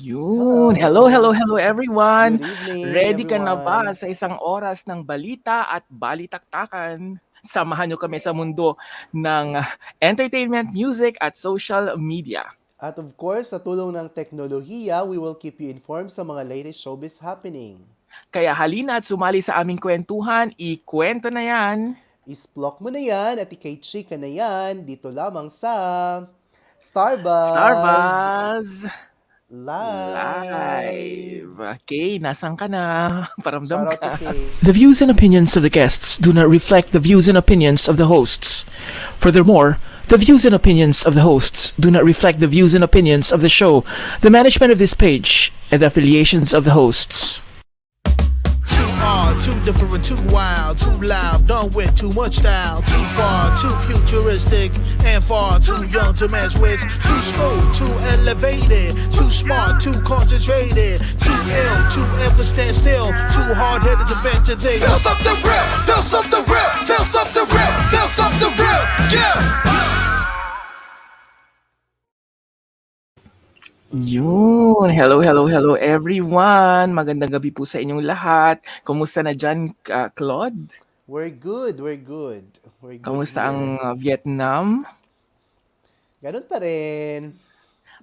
Yun. Hello, hello, Hello. hello everyone. Good evening, Ready ka na ba everyone. sa isang oras ng balita at balitaktakan? Samahan nyo kami sa mundo ng entertainment, music at social media. At of course, sa tulong ng teknolohiya, we will keep you informed sa mga latest showbiz happening. Kaya halina at sumali sa aming kwentuhan, ikwento na yan. Isplok mo na yan at ikay-chika na yan dito lamang sa Starbuzz Starbuzz Live. Live. Okay, nasan ka na? Paramdam Shoutout to ka. Kay. The views and opinions of the guests do not reflect the views and opinions of the hosts. Furthermore, the views and opinions of the hosts do not reflect the views and opinions of the show, the management of this page, and the affiliations of the hosts. Too hard, too different, too wild, too loud, done with too much style. Too far, too futuristic, and far too young to mess with. Too smooth, too elevated, too smart, too concentrated, too ill, too ever stand still, too hard-headed to vent to think. Feel something real, feel something real, feel something real, feel something real, yeah! Yun. Hello, hello, hello everyone. Magandang gabi po sa inyong lahat. Kumusta na dyan, Claude? We're good, we're good. We're good Kamusta ang here. Vietnam? Ganun pa rin.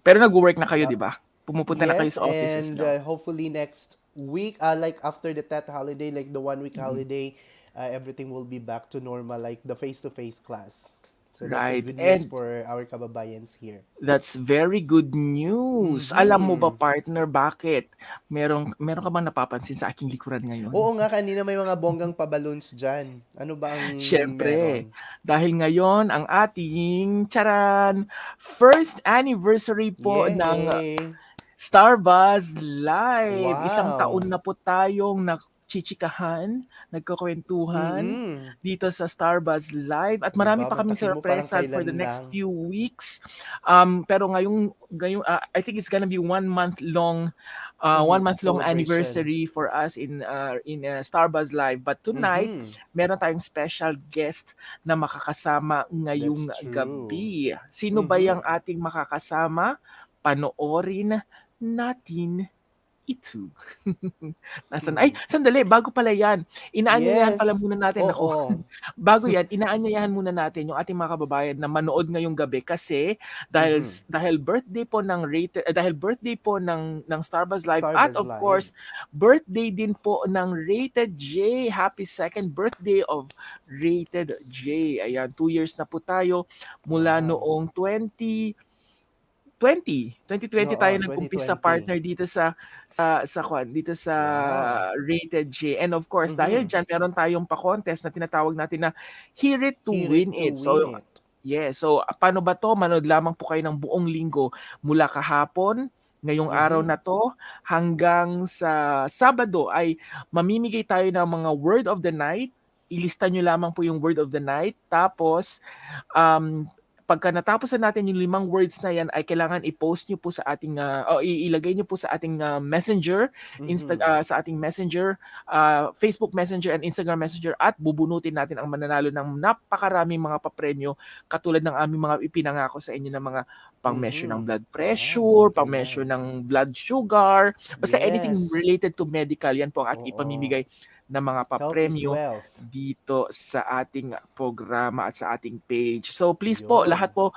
Pero nag-work na kayo, di ba? Pumupunta na kayo Yes, sa offices and nyo. hopefully next week, like after the Tet holiday, like the 1 week holiday, everything will be back to normal, like the face-to-face class. So that's a Right. good news And for our kababayans here. that's very good news. Alam mo ba, partner, bakit? Meron ka bang napapansin sa aking likuran ngayon? Oo nga, kanina may mga bonggang paballoons dyan. Ano ba ang Syempre, meron? dahil ngayon ang ating charan first anniversary po ng Yay! Starbuzz Live. Isang Wow! taon na po tayong nagchichikahan, nagkukwentuhan Mm-mm. dito sa Starbuzz Live at marami Diba? pa kaming Matakin mo parang sorpresa for the kailan next lang. few weeks. Pero ngayong I think it's gonna be 1 month long Celebration. anniversary for us in Starbuzz Live. But tonight, Mm-hmm. meron tayong special guest na makakasama ngayong That's true. gabi. Sino ba yung Mm-hmm. ating makakasama? Panoorin natin ito. Nasaan? Ay, sandali, bago pala yan. Inaanyayahan pala Yes. muna natin ako. Oo. Bago yan, inaanyayahan muna natin yung ating mga kababayan na manood ngayong gabi kasi dahil Mm-hmm. dahil birthday po ng Starbuzz Live at Starbuzz of Live. course, birthday din po ng Rated J. Happy second birthday of Rated J. Ayan, 2 years na po tayo mula Wow. noong 2020 Oo, tayo nag-umpisa 2020. partner dito dito sa Wow. Rated J. And of course, dahil Mm-hmm. diyan meron tayong pa-contest na tinatawag natin na Hear It to Hear Win it to It. win So, it. so paano ba to? Manood lamang po kayo ng buong linggo mula kahapon, ngayong araw Mm-hmm. na to, hanggang sa Sabado ay mamimigay tayo ng mga word of the night. Ilista nyo lamang po yung word of the night. Tapos, pagka natapos na natin yung 5 words na yan, ay kailangan i-post nyo po sa ating, ilagay nyo po sa ating messenger, sa ating messenger, Facebook Messenger and Instagram Messenger at bubunutin natin ang mananalo ng napakaraming mga papremyo katulad ng aming mga ipinangako sa inyo ng mga pang-measure ng blood Wow, pressure, bongga pang-measure yan. ng blood sugar, basta anything Yes. related to medical, yan po ang ating Oo. ipamimigay na mga Health is papremyo wealth. dito sa ating programa at sa ating page. So please po, Yun. lahat po,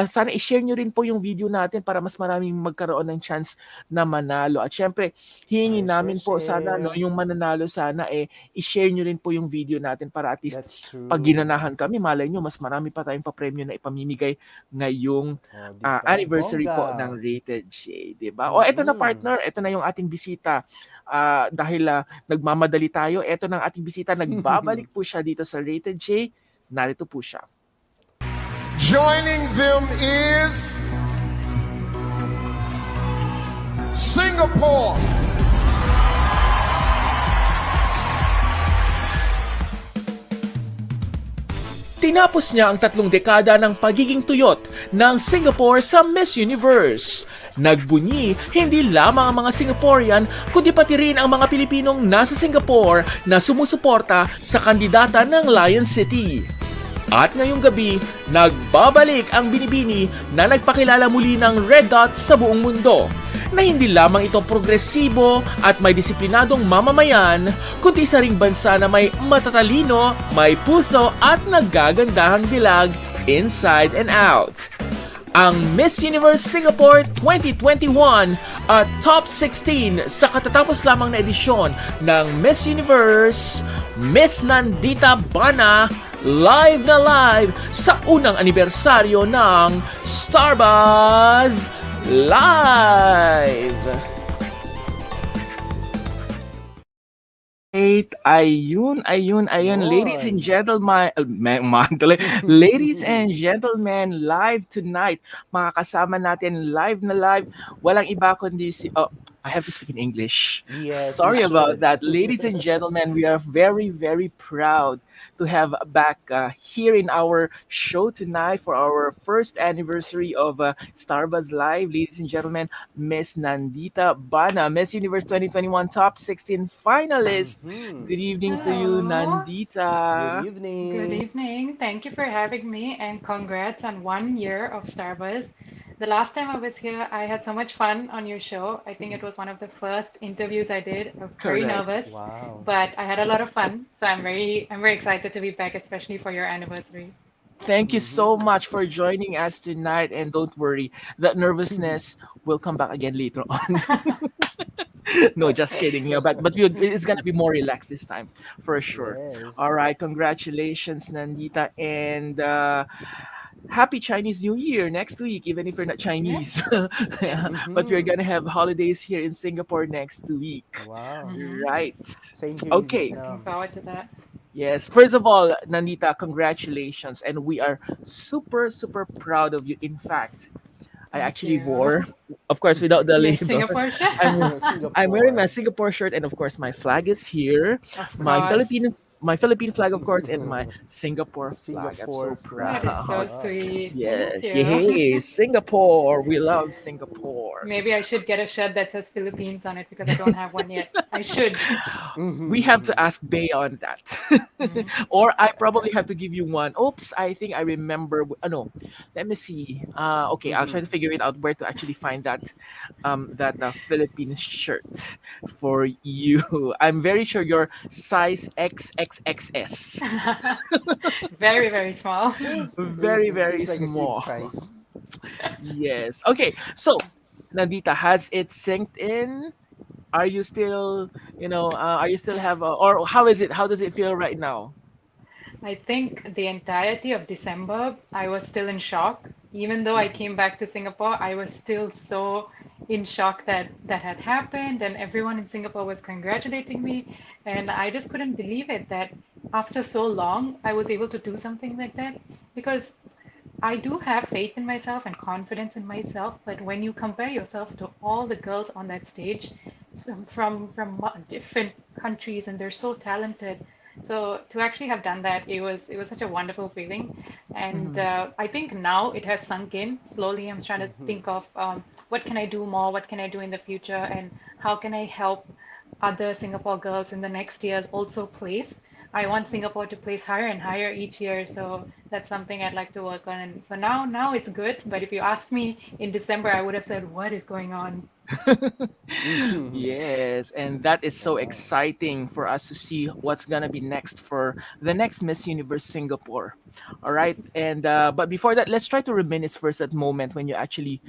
sana i-share nyo rin po yung video natin para mas maraming magkaroon ng chance na manalo. At syempre, hingin namin po sana, yung mananalo sana, i-share nyo rin po yung video natin para at least That's true. pag ginanahan kami, malay nyo, mas marami pa tayong papremyo na ipamimigay ngayong Diba? anniversary po Bongga. ng Rated J. Diba? O eto na partner, eto na yung ating bisita. Dahil nagmamadali tayo, eto ng ating bisita, nagbabalik po siya dito sa Rated J. Narito po siya. Joining them is Singapore. Tinapos niya ang 3 dekada ng pagiging tuyot ng Singapore sa Miss Universe. Nagbunyi hindi lamang ang mga Singaporean kundi pati rin ang mga Pilipinong nasa Singapore na sumusuporta sa kandidata ng Lion City. At ngayong gabi, nagbabalik ang binibini na nagpakilala muli ng Red Dot sa buong mundo. na hindi lamang ito progresibo at may disiplinadong mamamayan, kundi isa ring bansa na may matatalino, may puso at nagagandahang dilag inside and out. Ang Miss Universe Singapore 2021 at Top 16 sa katatapos lamang na edisyon ng Miss Universe, Miss Nandita Banna, live na live sa unang anibersaryo ng Starbuzz Live! Ayun. Ladies and Yun. gentlemen, ladies and gentlemen, live tonight. Makakasama natin live na live. Walang iba kundi I have to speak in English. Yes, you Sorry about should. that. Ladies and gentlemen, we are very, very proud to have back here in our show tonight for our first anniversary of Starbuzz Live. Ladies and gentlemen, Miss Nandita Banna, Miss Universe 2021 Top 16 finalist. Good evening to you, Hello. Good Nandita. Good evening. evening. Thank you for having me and congrats on 1 year of Starbuzz. The last time I was here, I had so much fun on your show. I think it was one of the first interviews I did. I was very Correct. nervous, Wow. but I had a lot of fun. So I'm very excited to be back, especially for your anniversary. Thank you so much for joining us tonight. And don't worry, that nervousness will come back again later on. No, just kidding. Yeah, but it's gonna be more relaxed this time for sure. All Yes. right, congratulations, Nandita, and happy Chinese New Year next week. Even if you're not Yes, Chinese, yes. but we're Mm-hmm. gonna have holidays here in Singapore next week. Wow. Right. Same here in Okay. Looking Vietnam. forward to that. Yes. First of all, Nandita, congratulations, and we are super super proud of you. In fact, I Thank actually you. wore, of course, without the Miss label. Singapore shirt. I'm I'm wearing my Singapore. Singapore shirt, and of course, my flag is here. Of My course. Philippine flag, of course, and my Singapore flag. I'm Singapore so That flag. is so proud. Wow. sweet. Thank Yes, you. yay, Singapore. We love Singapore. Maybe I should get a shirt that says Philippines on it because I don't have one yet. I should. We have Mm-hmm. to ask Bay on that. Mhm. Or I probably have to give you one. Oops, I think I remember. No, let me see. Okay, I'll try to figure it out where to actually find that Philippine shirt for you. I'm very sure your size XXXS. Very, very small. Very, It very seems like a kid small. size. Yes. Okay. So, Nandita, has it synced in? Are you still, are you still or how is it? How does it feel right now? I think the entirety of December, I was still in shock. Even though I came back to Singapore, I was still so in shock that that had happened, and everyone in Singapore was congratulating me. And I just couldn't believe it that after so long, I was able to do something like that. Because I do have faith in myself and confidence in myself, but when you compare yourself to all the girls on that stage, from different countries, and they're so talented, so to actually have done that, it was such a wonderful feeling, and I think now it has sunk in. Slowly, I'm trying to think of what can I do more, what can I do in the future, and how can I help other Singapore girls in the next years also place. I want Singapore to place higher and higher each year, so that's something I'd like to work on. And so now it's good, but if you asked me in December, I would have said, "What is going on?" Yes, and that is so Wow. exciting for us to see what's gonna be next for the next Miss Universe Singapore. All right, and but before that, let's try to reminisce first that moment when you actually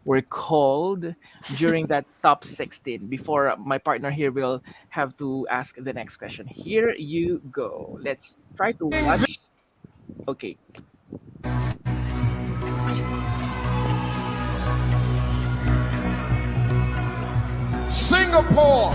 were called during that top 16. Before my partner here will have to ask the next question. Here you go. Let's try to watch. Okay, let's watch. Singapore.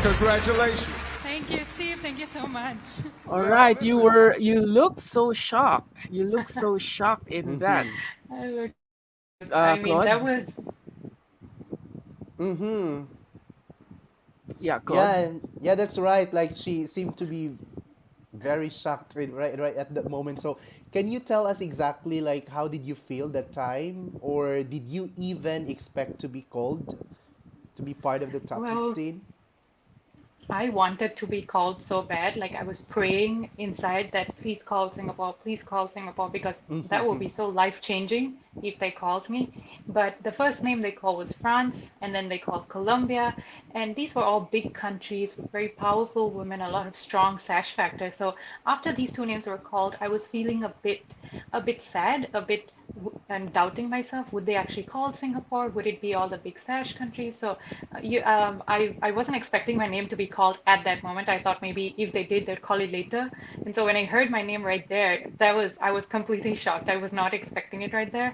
Congratulations. Thank you, Steve. Thank you so much. All Well, right, listen. you look so shocked. You look so shocked in that. I look good. I mean, Claude. that was Mm-hmm. Yeah, Claude. Yeah, that's right. Like she seemed to be very shocked right at that moment. So can you tell us exactly like how did you feel that time, or did you even expect to be called to be part of the top well. 16? I wanted to be called so bad. Like I was praying inside that please call Singapore, because that would be so life-changing if they called me. But the first name they called was France, and then they called Colombia, and these were all big countries with very powerful women, a lot of strong sash factors. So after these two names were called, I was feeling a bit sad, and doubting myself. Would they actually call Singapore? Would it be all the big sash countries? So I wasn't expecting my name to be called at that moment. I thought maybe if they did, they'd call it later. And so when I heard my name right there, I was completely shocked. I was not expecting it right there.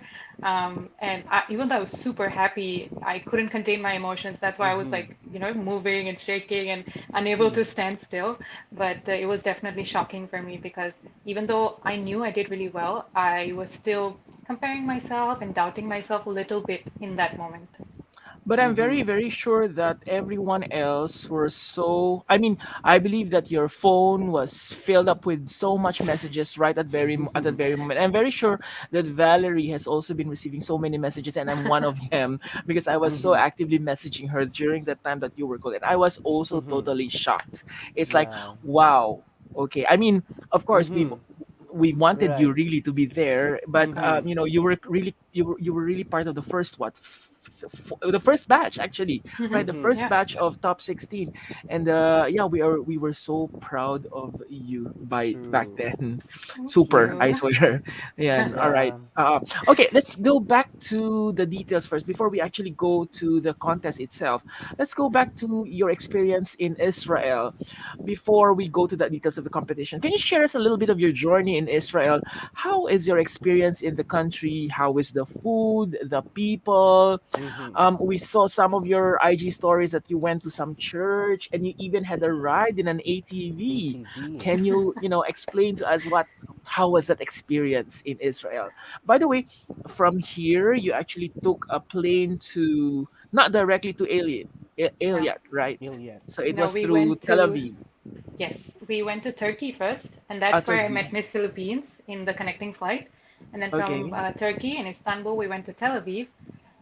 Even though I was super happy, I couldn't contain my emotions. That's why I was like, moving and shaking and unable to stand still. But it was definitely shocking for me, because even though I knew I did really well, I was still comparing myself and doubting myself a little bit in that moment. But I'm very, very sure that everyone else were so. I mean, I believe that your phone was filled up with so much messages right at that very moment. I'm very sure that Valerie has also been receiving so many messages, and I'm one of them because I was so actively messaging her during that time that you were called, and I was also totally shocked. It's like, Yeah. wow. Okay. I mean, of course, we wanted you Right. really to be there, but Mm-hmm. you were really part of the first the first batch actually, right? The first Yeah. batch of top 16, and yeah, we were so proud of you by back True. then. Thank Super, I you. swear. Yeah, and all right. Yeah. Okay, let's go back to the details first before we actually go to the contest itself. Let's go back to your experience in Israel before we go to the details of the competition. Can you share us a little bit of your journey in Israel? How is your experience in the country? How is the food, the people? We saw some of your IG stories that you went to some church and you even had a ride in an ATV. ATV. Can you explain to us how was that experience in Israel? By the way, from here you actually took a plane to not directly to No, Eilat, right? Iliad. So it no, was we through went Tel to Aviv. Yes, we went to Turkey first, and that's where I Turkey. met Miss Philippines in the connecting flight. And then from Okay. Turkey and Istanbul, we went to Tel Aviv.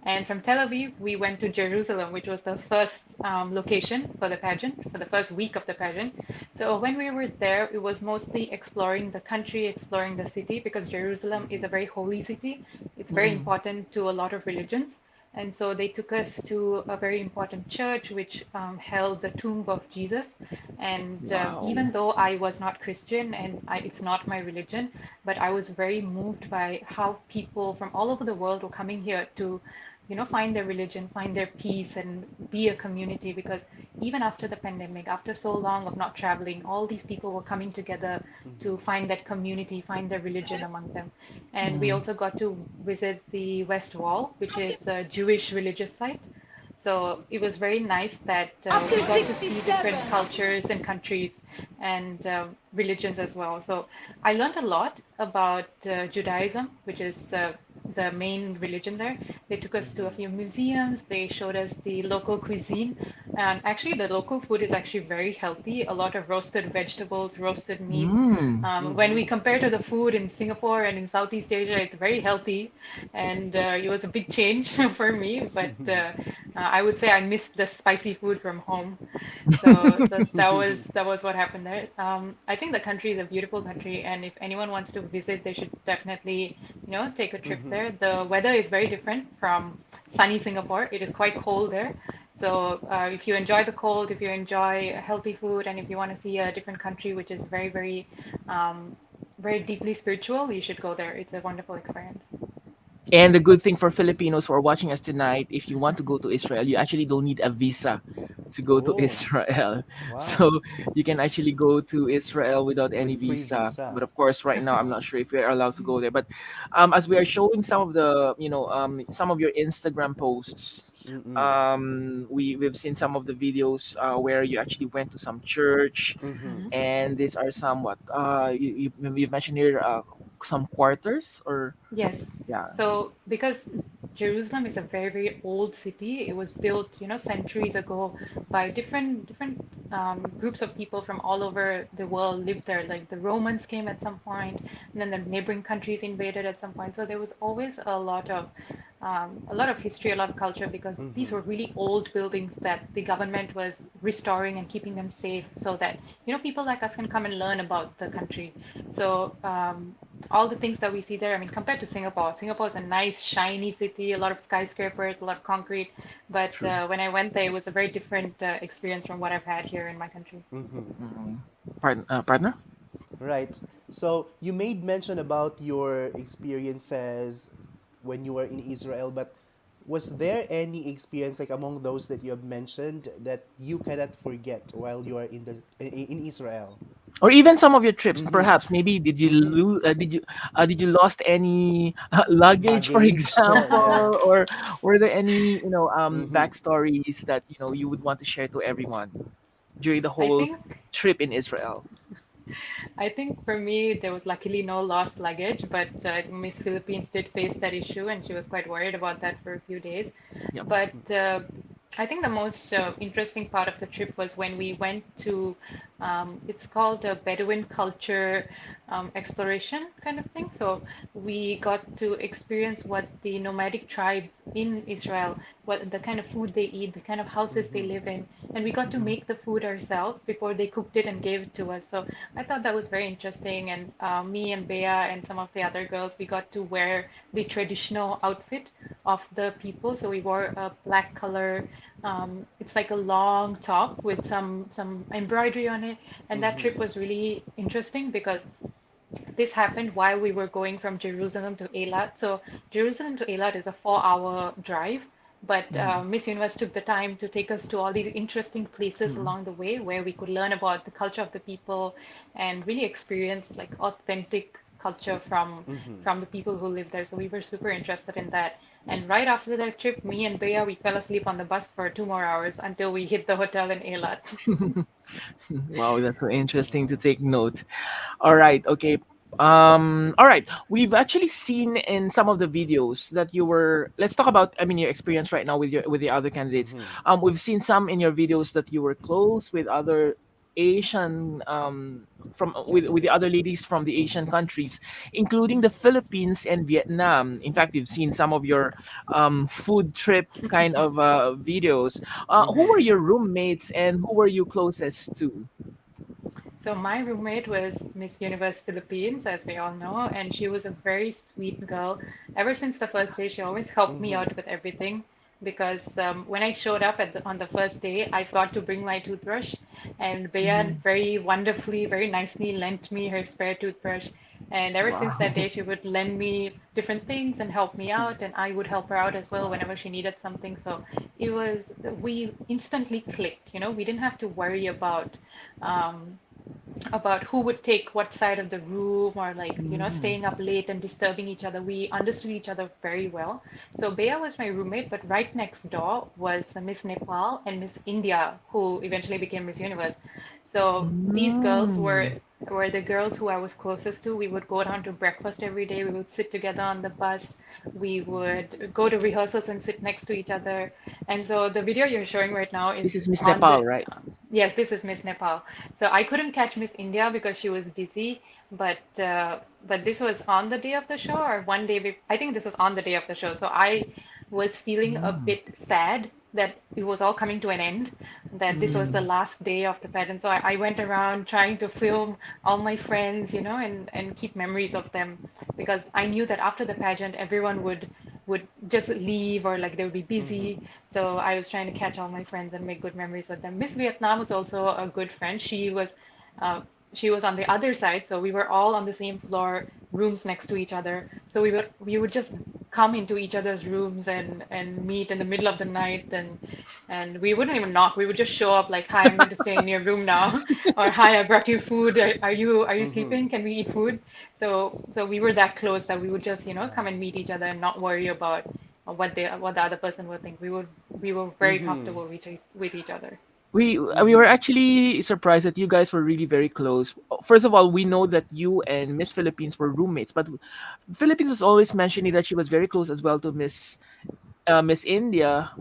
And from Tel Aviv, we went to Jerusalem, which was the first location for the pageant, for the first week of the pageant. So when we were there, it was mostly exploring the country, exploring the city, because Jerusalem is a very holy city. It's very important to a lot of religions. And so they took us to a very important church which held the tomb of Jesus. And even Wow. though I was not Christian and it's not my religion, but I was very moved by how people from all over the world were coming here to, find their religion, find their peace, and be a community. Because even after the pandemic, after so long of not traveling, all these people were coming together to find that community, find their religion among them. And we also got to visit the West Wall, which is a Jewish religious site. So it was very nice that After we got to see different 67. cultures and countries and religions as well. So I learned a lot about Judaism, which is the main religion there. They took us to a few museums. They showed us the local cuisine. And actually, the local food is actually very healthy. A lot of roasted vegetables, roasted meats. Mm. When we compare to the food in Singapore and in Southeast Asia, it's very healthy. And it was a big change for me. But I would say I missed the spicy food from home. So that was what happened there. I think the country is a beautiful country, and if anyone wants to visit, they should definitely, take a trip there. The weather is very different from sunny Singapore. It is quite cold there. So if you enjoy the cold, if you enjoy healthy food, and if you want to see a different country, which is very, very, very deeply spiritual, you should go there. It's a wonderful experience. And the good thing for Filipinos who are watching us tonight, if you want to go to Israel, you actually don't need a visa to go to Oh, Israel. wow. So you can actually go to Israel without any With free visa. visa. But of course, right now I'm not sure if we're allowed to go there. But as we are showing some of some of your Instagram posts, we've seen some of the videos where you actually went to some church, Mhm. and these are somewhat you've mentioned here some quarters or Yes. yeah. So because Jerusalem is a very, very old city, it was built, centuries ago by different groups of people from all over the world lived there. Like the Romans came at some point, and then the neighboring countries invaded at some point. So there was always a lot of a lot of history, a lot of culture, because these were really old buildings that the government was restoring and keeping them safe so that, people like us can come and learn about the country. So all the things that we see there, I mean, compared to Singapore, Singapore is a nice, shiny city, a lot of skyscrapers, a lot of concrete. But True. when I went there, it was a very different experience from what I've had here in my country. Mm. Partner? Right. So you made mention about your experiences when you were in Israel, but was there any experience like among those that you have mentioned that you cannot forget while you are in Israel? Or even some of your trips, Mm-hmm. perhaps maybe did you lost any luggage, for Baggage. Yeah. example, or were there any Mm-hmm. backstories that you would want to share to everyone during the I whole think trip in Israel? I think for me, there was luckily no lost luggage, but I think Miss Philippines did face that issue, and she was quite worried about that for a few days. Yep. But I think the most interesting part of the trip was when we went to, it's called a Bedouin culture exploration kind of thing. So we got to experience what the nomadic tribes in Israel, what the kind of food they eat, the kind of houses they live in, and we got to make the food ourselves before they cooked it and gave it to us. So I thought that was very interesting. And me and Bea and some of the other girls, we got to wear the traditional outfit of the people. So we wore a black color. It's like a long top with some embroidery on it. And that trip was really interesting because this happened while we were going from Jerusalem to Eilat. So Jerusalem to Eilat is a 4-hour drive, but Miss Universe took the time to take us to all these interesting places along the way where we could learn about the culture of the people and really experience like authentic culture from the people who live there. So we were super interested in that. And right after that trip, me and Bea, we fell asleep on the bus for 2 more hours until we hit the hotel in Eilat. Wow, that's so interesting to take note. All right, okay. All right. We've actually seen in some of the videos that you were. Let's talk about. I mean, your experience right now with the other candidates. We've seen some in your videos that you were close with other Asian from with the other Candidates. ladies from the Asian countries, including the Philippines and Vietnam. In fact, we've seen some of your food trip kind of videos. Who were your roommates and who were you closest to? So my roommate was Miss Universe Philippines, as we all know, and she was a very sweet girl. Ever since the first day, she always helped me out with everything because when I showed up on the first day, I forgot to bring my toothbrush, and Bea Mhm. very wonderfully, very nicely lent me her spare toothbrush. And ever since that Wow. day, she would lend me different things and help me out, and I would help her out as well whenever she needed something. So we instantly clicked, we didn't have to worry um, about who would take what side of the room or like Mm. staying up late and disturbing each other. We understood each other very well. So Bea was my roommate, but right next door was Miss Nepal and Miss India, who eventually became Miss Universe. So these girls were Mm. were the girls who I was closest to. We would go down to breakfast every day. We would sit together on the bus. We would go to rehearsals and sit next to each other. And so the video you're showing right now This is is Miss on Nepal, the right? Yes, this is Miss Nepal. So I couldn't catch Miss India because she was busy, but this was on the day of the show or one day I think this was on the day of the show. So I was feeling a Mm. bit sad that it was all coming to an end, that this was the Mm. last day of the pageant. So I went around trying to film all my friends, and keep memories of them because I knew that after the pageant, everyone would just leave or like they would be busy. So I was trying to catch all my friends and make good memories with them. Miss Vietnam was also a good friend. Uh, she was on the other side, so we were all on the same floor, rooms next to each other. So we would just come into each other's rooms and meet in the middle of the night and we wouldn't even knock. We would just show up like, "Hi, I'm going to stay in your room now," or "Hi, I brought you food. Are you sleeping? Can we eat food?" So we were that close that we would just come and meet each other and not worry about what the other person would think. We were very comfortable with each other. We were actually surprised that you guys were really very close. First of all, we know that you and Miss Philippines were roommates, but Philippines was always mentioning that she was very close as well to Miss India,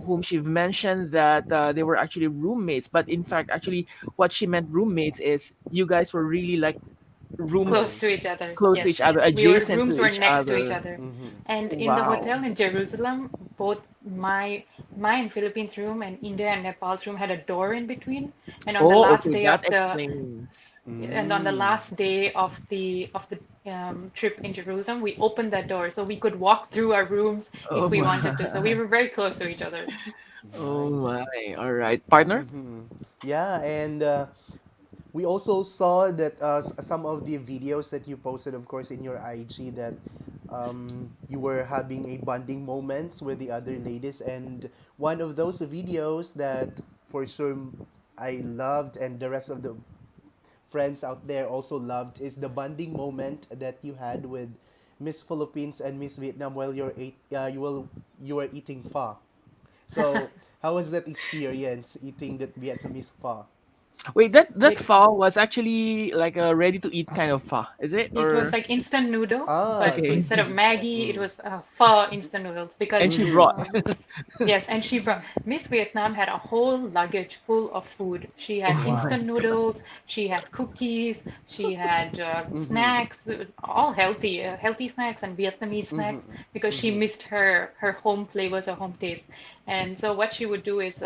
whom she mentioned that they were actually roommates. But in fact, actually, what she meant roommates is you guys were really like close to rooms each other. close to each Yes, other, we were adjacent to rooms were each next to each other. other, Mm-hmm. and in the Wow. hotel in Jerusalem, both my and Philippines room and India and Nepal's room had a door in between. And on the Oh, last okay, day that of the explains. and on the Mm. last day of the trip in Jerusalem, we opened that door so we could walk through our rooms Oh if we my. wanted to. So we were very close to each other. Oh Nice. my. All right, partner. Mm-hmm. Yeah, and we also saw that some of the videos that you posted, of course, in your IG, that you were having a bonding moments with the other ladies, and one of those videos that for sure I loved, and the rest of the friends out there also loved, is the bonding moment that you had with Miss Philippines and Miss Vietnam while you were eating pho. So how was that experience eating that Vietnamese pho? Wait, that It pho was actually like a ready to eat kind of pho, is it? It was Or like instant noodles, Ah, but so okay. it's instead of instant. Maggie, it Mm. was pho instant noodles because And she brought. Mm-hmm. um, yes, and she brought Miss Vietnam had a whole luggage full of food. She had Oh my. instant noodles, she had cookies, she had Mm-hmm. snacks, all healthy, healthy snacks and Vietnamese snacks Mm-hmm. because she Mm-hmm. missed her home flavors, her home taste. And so what she would do is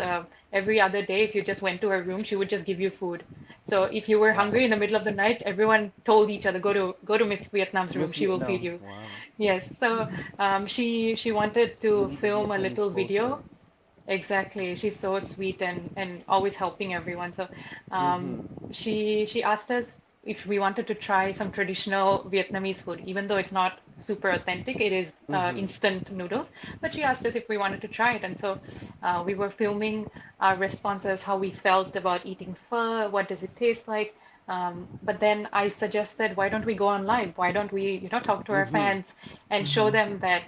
every other day, if you just went to her room, she would just give you food. So if you were Wow. hungry in the middle of the night, everyone told each other, go to Miss Vietnam's room. Miss She will feed Vietnam. you. Wow. Yes. So she wanted to Elite film a Vietnamese little culture. video. Exactly. She's so sweet and always helping everyone. So Mm-hmm. she asked us if we wanted to try some traditional Vietnamese food, even though it's not super authentic. It is Mm-hmm. instant noodles. But she asked us if we wanted to try it, and so we were filming our responses, how we felt about eating pho, what does it taste like. But then I suggested, why don't we go on live? Why don't we, talk to our Mm-hmm. fans and show them that,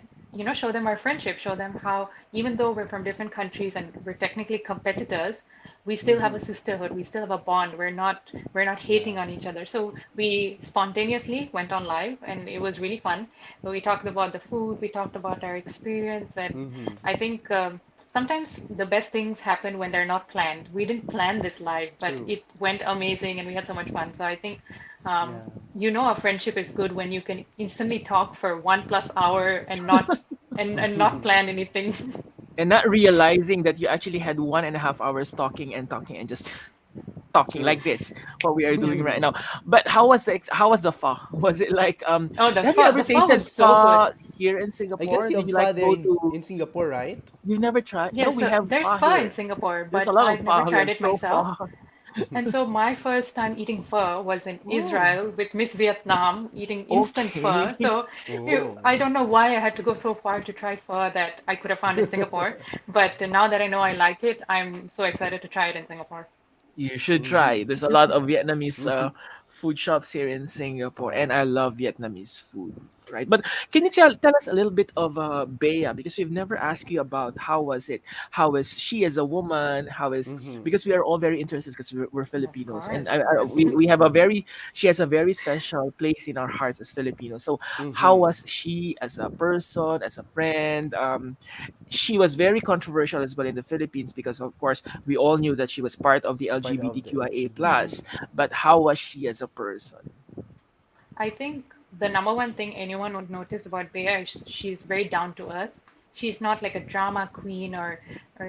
show them our friendship, show them how, even though we're from different countries and we're technically competitors, we still have Mm-hmm. a sisterhood, we still have a bond. We're not Yeah. hating on each other. So we spontaneously went on live and it was really fun. We talked about the food, we talked about our experience, and Mm-hmm. I think sometimes the best things happen when they're not planned. We didn't plan this live, but True. it went amazing and we had so much fun. So I think Yeah. a friendship is good when you can instantly talk for 1+ hour and not plan anything. And not realizing that you actually had 1.5 hours talking and talking and just talking True. like this, what we are doing Yes. right now. But how was the pho? Was it like Oh, the have you pho, ever the pho tasted was so good. pho here in I guess Singapore? you Did have you like pho there go to in Singapore, right? you've never tried? No, Yes, we have there's pho pho in here. Singapore, There's a but lot of I've never pho here. tried it So myself. pho. And so my first time eating pho was in Oh. Israel with Miss Vietnam eating instant pho. Okay. So Oh. I don't know why I had to go so far to try pho that I could have found in Singapore. But now that I know I like it, I'm so excited to try it in Singapore. You should Mm-hmm. try. There's a lot of Vietnamese Mm-hmm. food shops here in Singapore, Wow. and I love Vietnamese food. Right, but can you tell us a little bit of Bea, because we've never asked you about how was it? How is she as a woman? How is Mm-hmm. because we are all very interested because we're Of Filipinos, and course, yes. we have a very she has a very special place in our hearts as Filipinos. So how Mm-hmm. was she as a person, as a friend? She was very controversial as well in the Philippines because of course we all knew that she was part of the Part of the LGBTQIA LGBT. plus, but how was she as a person? I think the number one thing anyone would notice about Bea is she's very down to earth. She's not like a drama queen or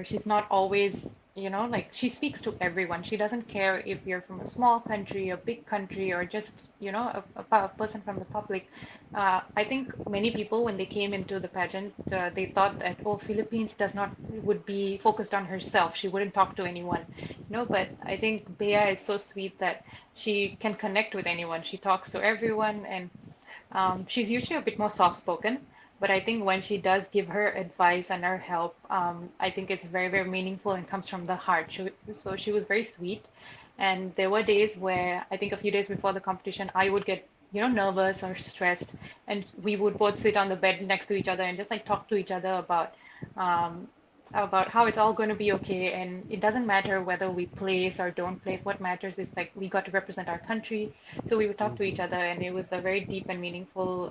she's not always, like she speaks to everyone. She doesn't care if you're from a small country, a big country, or just, a person from the public. I think many people, when they came into the pageant, they thought that, oh, Philippines would be focused on herself. She wouldn't talk to anyone, but I think Bea is so sweet that she can connect with anyone. She talks to everyone, and she's usually a bit more soft-spoken. But I think when she does give her advice and her help, I think it's very, very meaningful and comes from the heart. So she was very sweet. And there were days where I think a few days before the competition, I would get, nervous or stressed. And we would both sit on the bed next to each other and just like talk to each other um, about how it's all going to be okay. And it doesn't matter whether we place or don't place. What matters is like we got to represent our country. So we would talk to each other, and it was a very deep and meaningful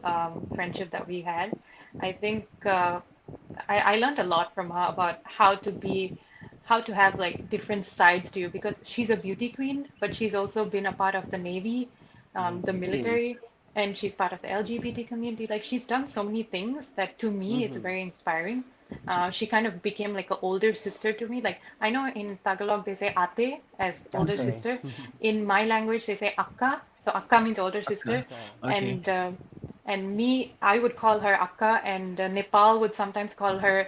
friendship that we had. I think I learned a lot from her about how to have like different sides to you because she's a beauty queen, but she's also been a part of the Navy. the Yes. military, and she's part of the LGBT community. Like she's done so many things that to me it's Mm-hmm. very inspiring. She kind of became like an older sister to me. Like I know in Tagalog they say ate as older Okay. sister. In my language they say akka. So akka means older Okay. sister, Okay. Okay. and me, I would call her Akka, and Nepal would sometimes call her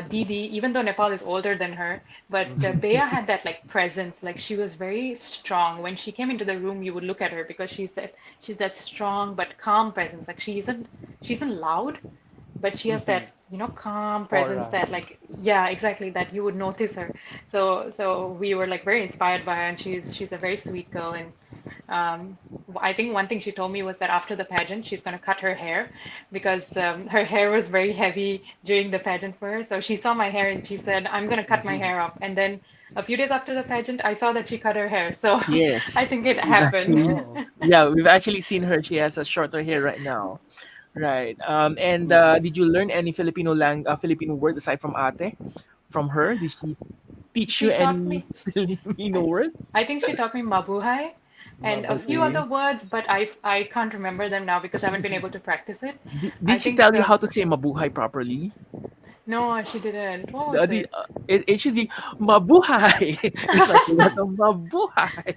Didi, even though Nepal is older than her. But Bea had that like presence, like she was very strong. When she came into the room, you would look at her because she's that strong but calm presence. Like she isn't loud, but she has that calm presence Aura. that like yeah exactly that you would notice her. So we were like very inspired by her, and she's a very sweet girl. And um, I think one thing she told me was that after the pageant, she's going to cut her hair because her hair was very heavy during the pageant for her. So she saw my hair and she said, I'm going to cut my hair off. And then a few days after the pageant, I saw that she cut her hair. So Yes. I think it We've happened. actually Oh. yeah, we've actually seen her. She has a shorter hair right now. Right. And did you learn any Filipino word aside from ate from her? Did she teach you She taught any me, Filipino I, word? I think she taught me mabuhay and a few Mabuhay. Okay. other words, but I can't remember them now because I haven't been able to practice it. I Did she think tell you how to say mabuhay properly? no, she didn't. What was The, it? it should be mabuhay. It's like mabuhay.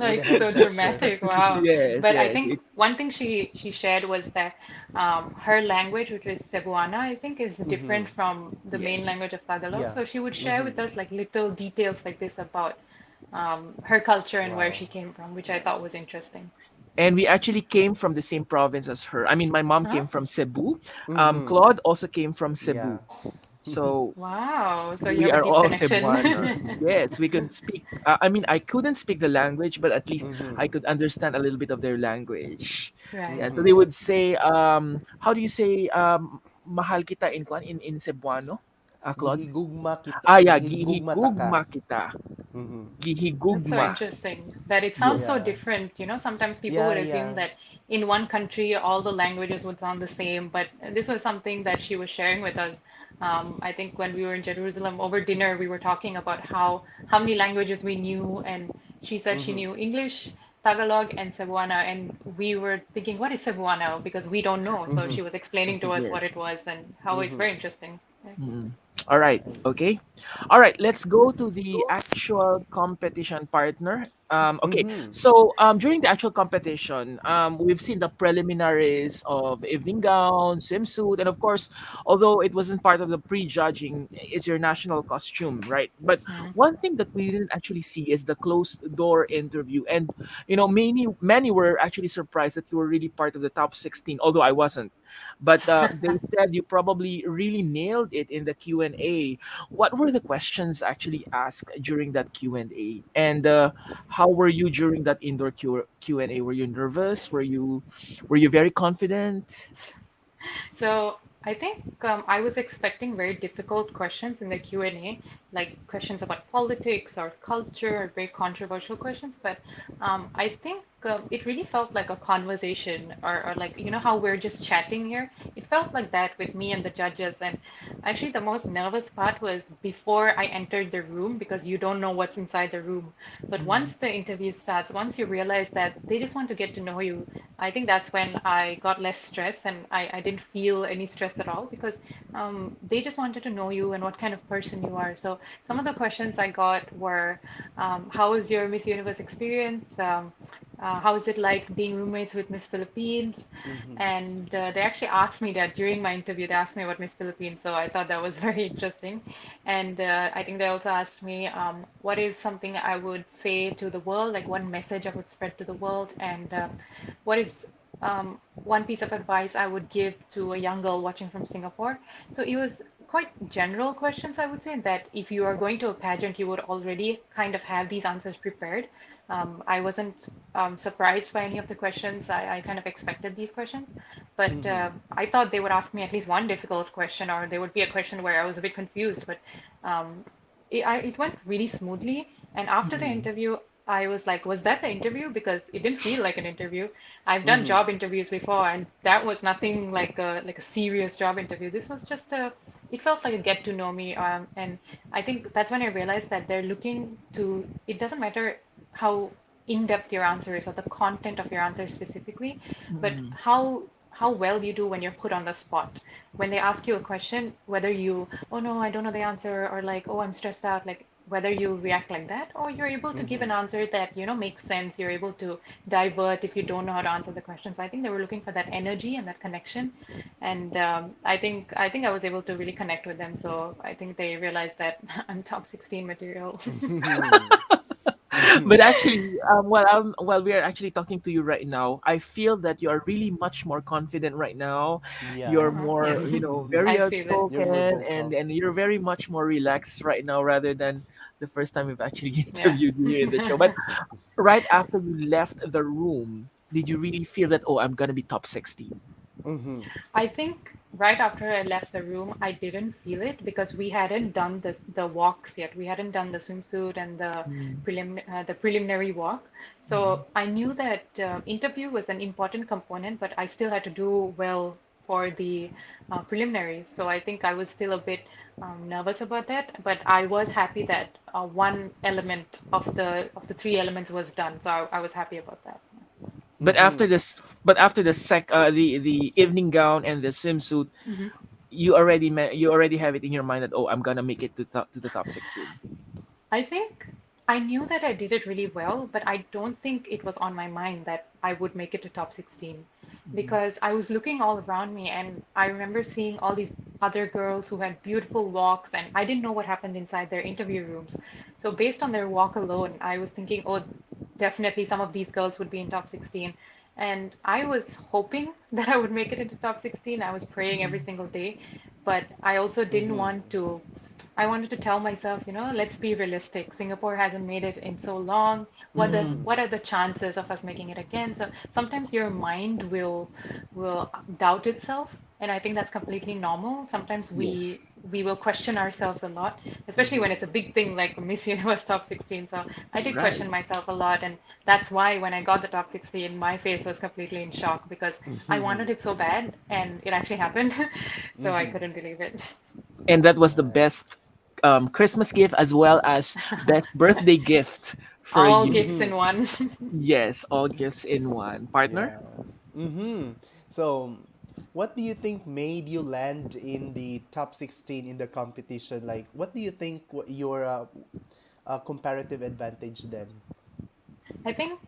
With a Like head so gesture. dramatic, wow. Yes, But I yes. think It's one thing she shared was that her language, which is Cebuana, I think is different from the main yes. language of Tagalog. Yeah. So she would share Mm-hmm. with us like little details like this about her culture and where Wow. she came from, which I thought was interesting. And we actually came from the same province as her. I mean, my mom Huh? came from Cebu. Mm-hmm. Claude also came from Yeah. Cebu. So Wow. So you we have a are deep all Cebuana. connection. Yes, we could speak. I mean, I couldn't speak the language, but at least Mm-hmm. I could understand a little bit of their language. Right. Yeah, so Mm-hmm. they would say, how do you say, mahal kita in kwan in Cebuano, Claude? Gihigugma kita. Ah, yeah, Gihigugma taka. gihigugma kita. Mm-hmm. That's so Gihigugma. interesting that it sounds so Yes. Yeah. different. Sometimes people Yeah, would assume yeah. that in one country all the languages would sound the same, but this was something that she was sharing with us. I think when we were in Jerusalem over dinner, we were talking about how many languages we knew, and she said she Mm-hmm. knew English, Tagalog, and Cebuana, and we were thinking, what is Cebuana? Because we don't know. So Mm-hmm. she was explaining to us what Yes. it was and how it's Mm-hmm. very interesting. Mm. All right. Okay. All right. Let's go to the actual competition partner. Okay. Mm-hmm. So during the actual competition, we've seen the preliminaries of evening gown, swimsuit, and of course, although it wasn't part of the pre-judging, is your national costume, right? But Mm. one thing that we didn't actually see is the closed door interview, and many were actually surprised that you were really part of the top 16, although I wasn't. But they said you probably really nailed it in the Q&A. What were the questions actually asked during that Q&A? And how were you during that indoor Q&A? Were you nervous? Were you very confident? So I think I was expecting very difficult questions in the Q&A, like questions about politics or culture or very controversial questions. But I think it really felt like a conversation or like, how we're just chatting here. It felt like that with me and the judges. And actually, the most nervous part was before I entered the room because you don't know what's inside the room. But once the interview starts, once you realize that they just want to get to know you, I think that's when I got less stress and I didn't feel any stress at all because they just wanted to know you and what kind of person you are. So some of the questions I got were, how was your Miss Universe experience? How is it like being roommates with Miss Philippines? Mm-hmm. And they actually asked me that during my interview. They asked me about Miss Philippines, so I thought that was very interesting. And I think they also asked me, what is something I would say to the world, like one message I would spread to the world, and what is one piece of advice I would give to a young girl watching from Singapore. So it was quite general questions, I would say, that if you are going to a pageant, you would already kind of have these answers prepared. I wasn't surprised by any of the questions. I kind of expected these questions, but Mm-hmm. I thought they would ask me at least one difficult question, or there would be a question where I was a bit confused. But um, it went really smoothly. And after the Mm-hmm. interview, I was like, was that the interview? Because it didn't feel like an interview. I've done Mm-hmm. job interviews before, and that was nothing like a serious job interview. This was just it felt like a get to know me. And I think that's when I realized that they're looking to, it doesn't matter how in-depth your answer is or the content of your answer specifically, but Mm. how well you do when you're put on the spot. When they ask you a question, whether you, oh no, I don't know the answer, or like, oh, I'm stressed out, like whether you react like that, or you're able to give Mm-hmm. an answer that, makes sense. You're able to divert if you don't know how to answer the questions. I think they were looking for that energy and that connection. And I think I was able to really connect with them. So I think they realized that I'm top 16 material. Mm-hmm. But actually, while we are actually talking to you right now, I feel that you are really much more confident right now. Yeah. You're Uh-huh. more, Yes, very I feel it. You're more outspoken, and vocal. you're very much more relaxed right now rather than the first time we've actually Yeah. interviewed you here in the show. But right after you left the room, did you really feel that, oh, I'm gonna be top 16? Mm-hmm. I think right after I left the room, I didn't feel it because we hadn't done the walks yet. We hadn't done the swimsuit and Mm. the preliminary walk. Mhm. So I knew that interview was an important component, but I still had to do well for the preliminaries. So I think I was still a bit nervous about that, but I was happy that one element of the three elements was done. So I was happy about that. Mm-hmm. But after the evening gown and the swimsuit, Mhm. you already have it in your mind that, oh, I'm gonna make it to the top 16. I think I knew that I did it really well, but I don't think it was on my mind that I would make it to top 16 Mhm. because I was looking all around me and I remember seeing all these other girls who had beautiful walks and I didn't know what happened inside their interview rooms. So based on their walk alone, I was thinking, oh, definitely some of these girls would be in top 16. And I was hoping that I would make it into top 16. I was praying every Mhm. single day, but I also didn't Mm-hmm. want to I wanted to tell myself, let's be realistic. Singapore hasn't made it in so long. Mhm. What are the chances of us making it again? So sometimes your mind will doubt itself, and I think that's completely normal. Sometimes Yes. we will question ourselves a lot, especially Mm-hmm. when it's a big thing like Miss Universe Top 16. So I did Right. question myself a lot, and that's why when I got the top 16, my face was completely in shock because I Mm-hmm. wanted it so bad, and it actually happened. So I Mm-hmm. couldn't believe it. And that was the Right. best Christmas gift as well as best birthday gift for All you. gifts Mm-hmm. in one. Yes, all gifts in one. Partner? Yeah. Mm-hmm. So, what do you think made you land in the top 16 in the competition? Like, what do you think your comparative advantage then? I think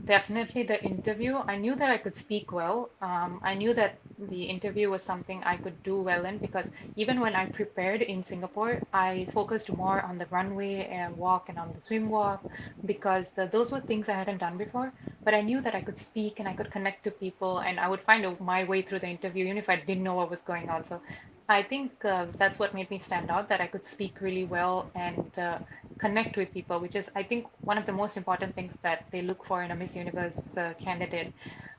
definitely the interview. I knew that I could speak well. I knew that the interview was something I could do well in because even when I prepared in Singapore, I focused more on the runway and walk and on the swim walk because those were things I hadn't done before. But I knew that I could speak and I could connect to people and I would find my way through the interview even if I didn't know what was going on. So I think that's what made me stand out, that I could speak really well and connect with people, which is, I think, one of the most important things that they look for in a Miss Universe candidate.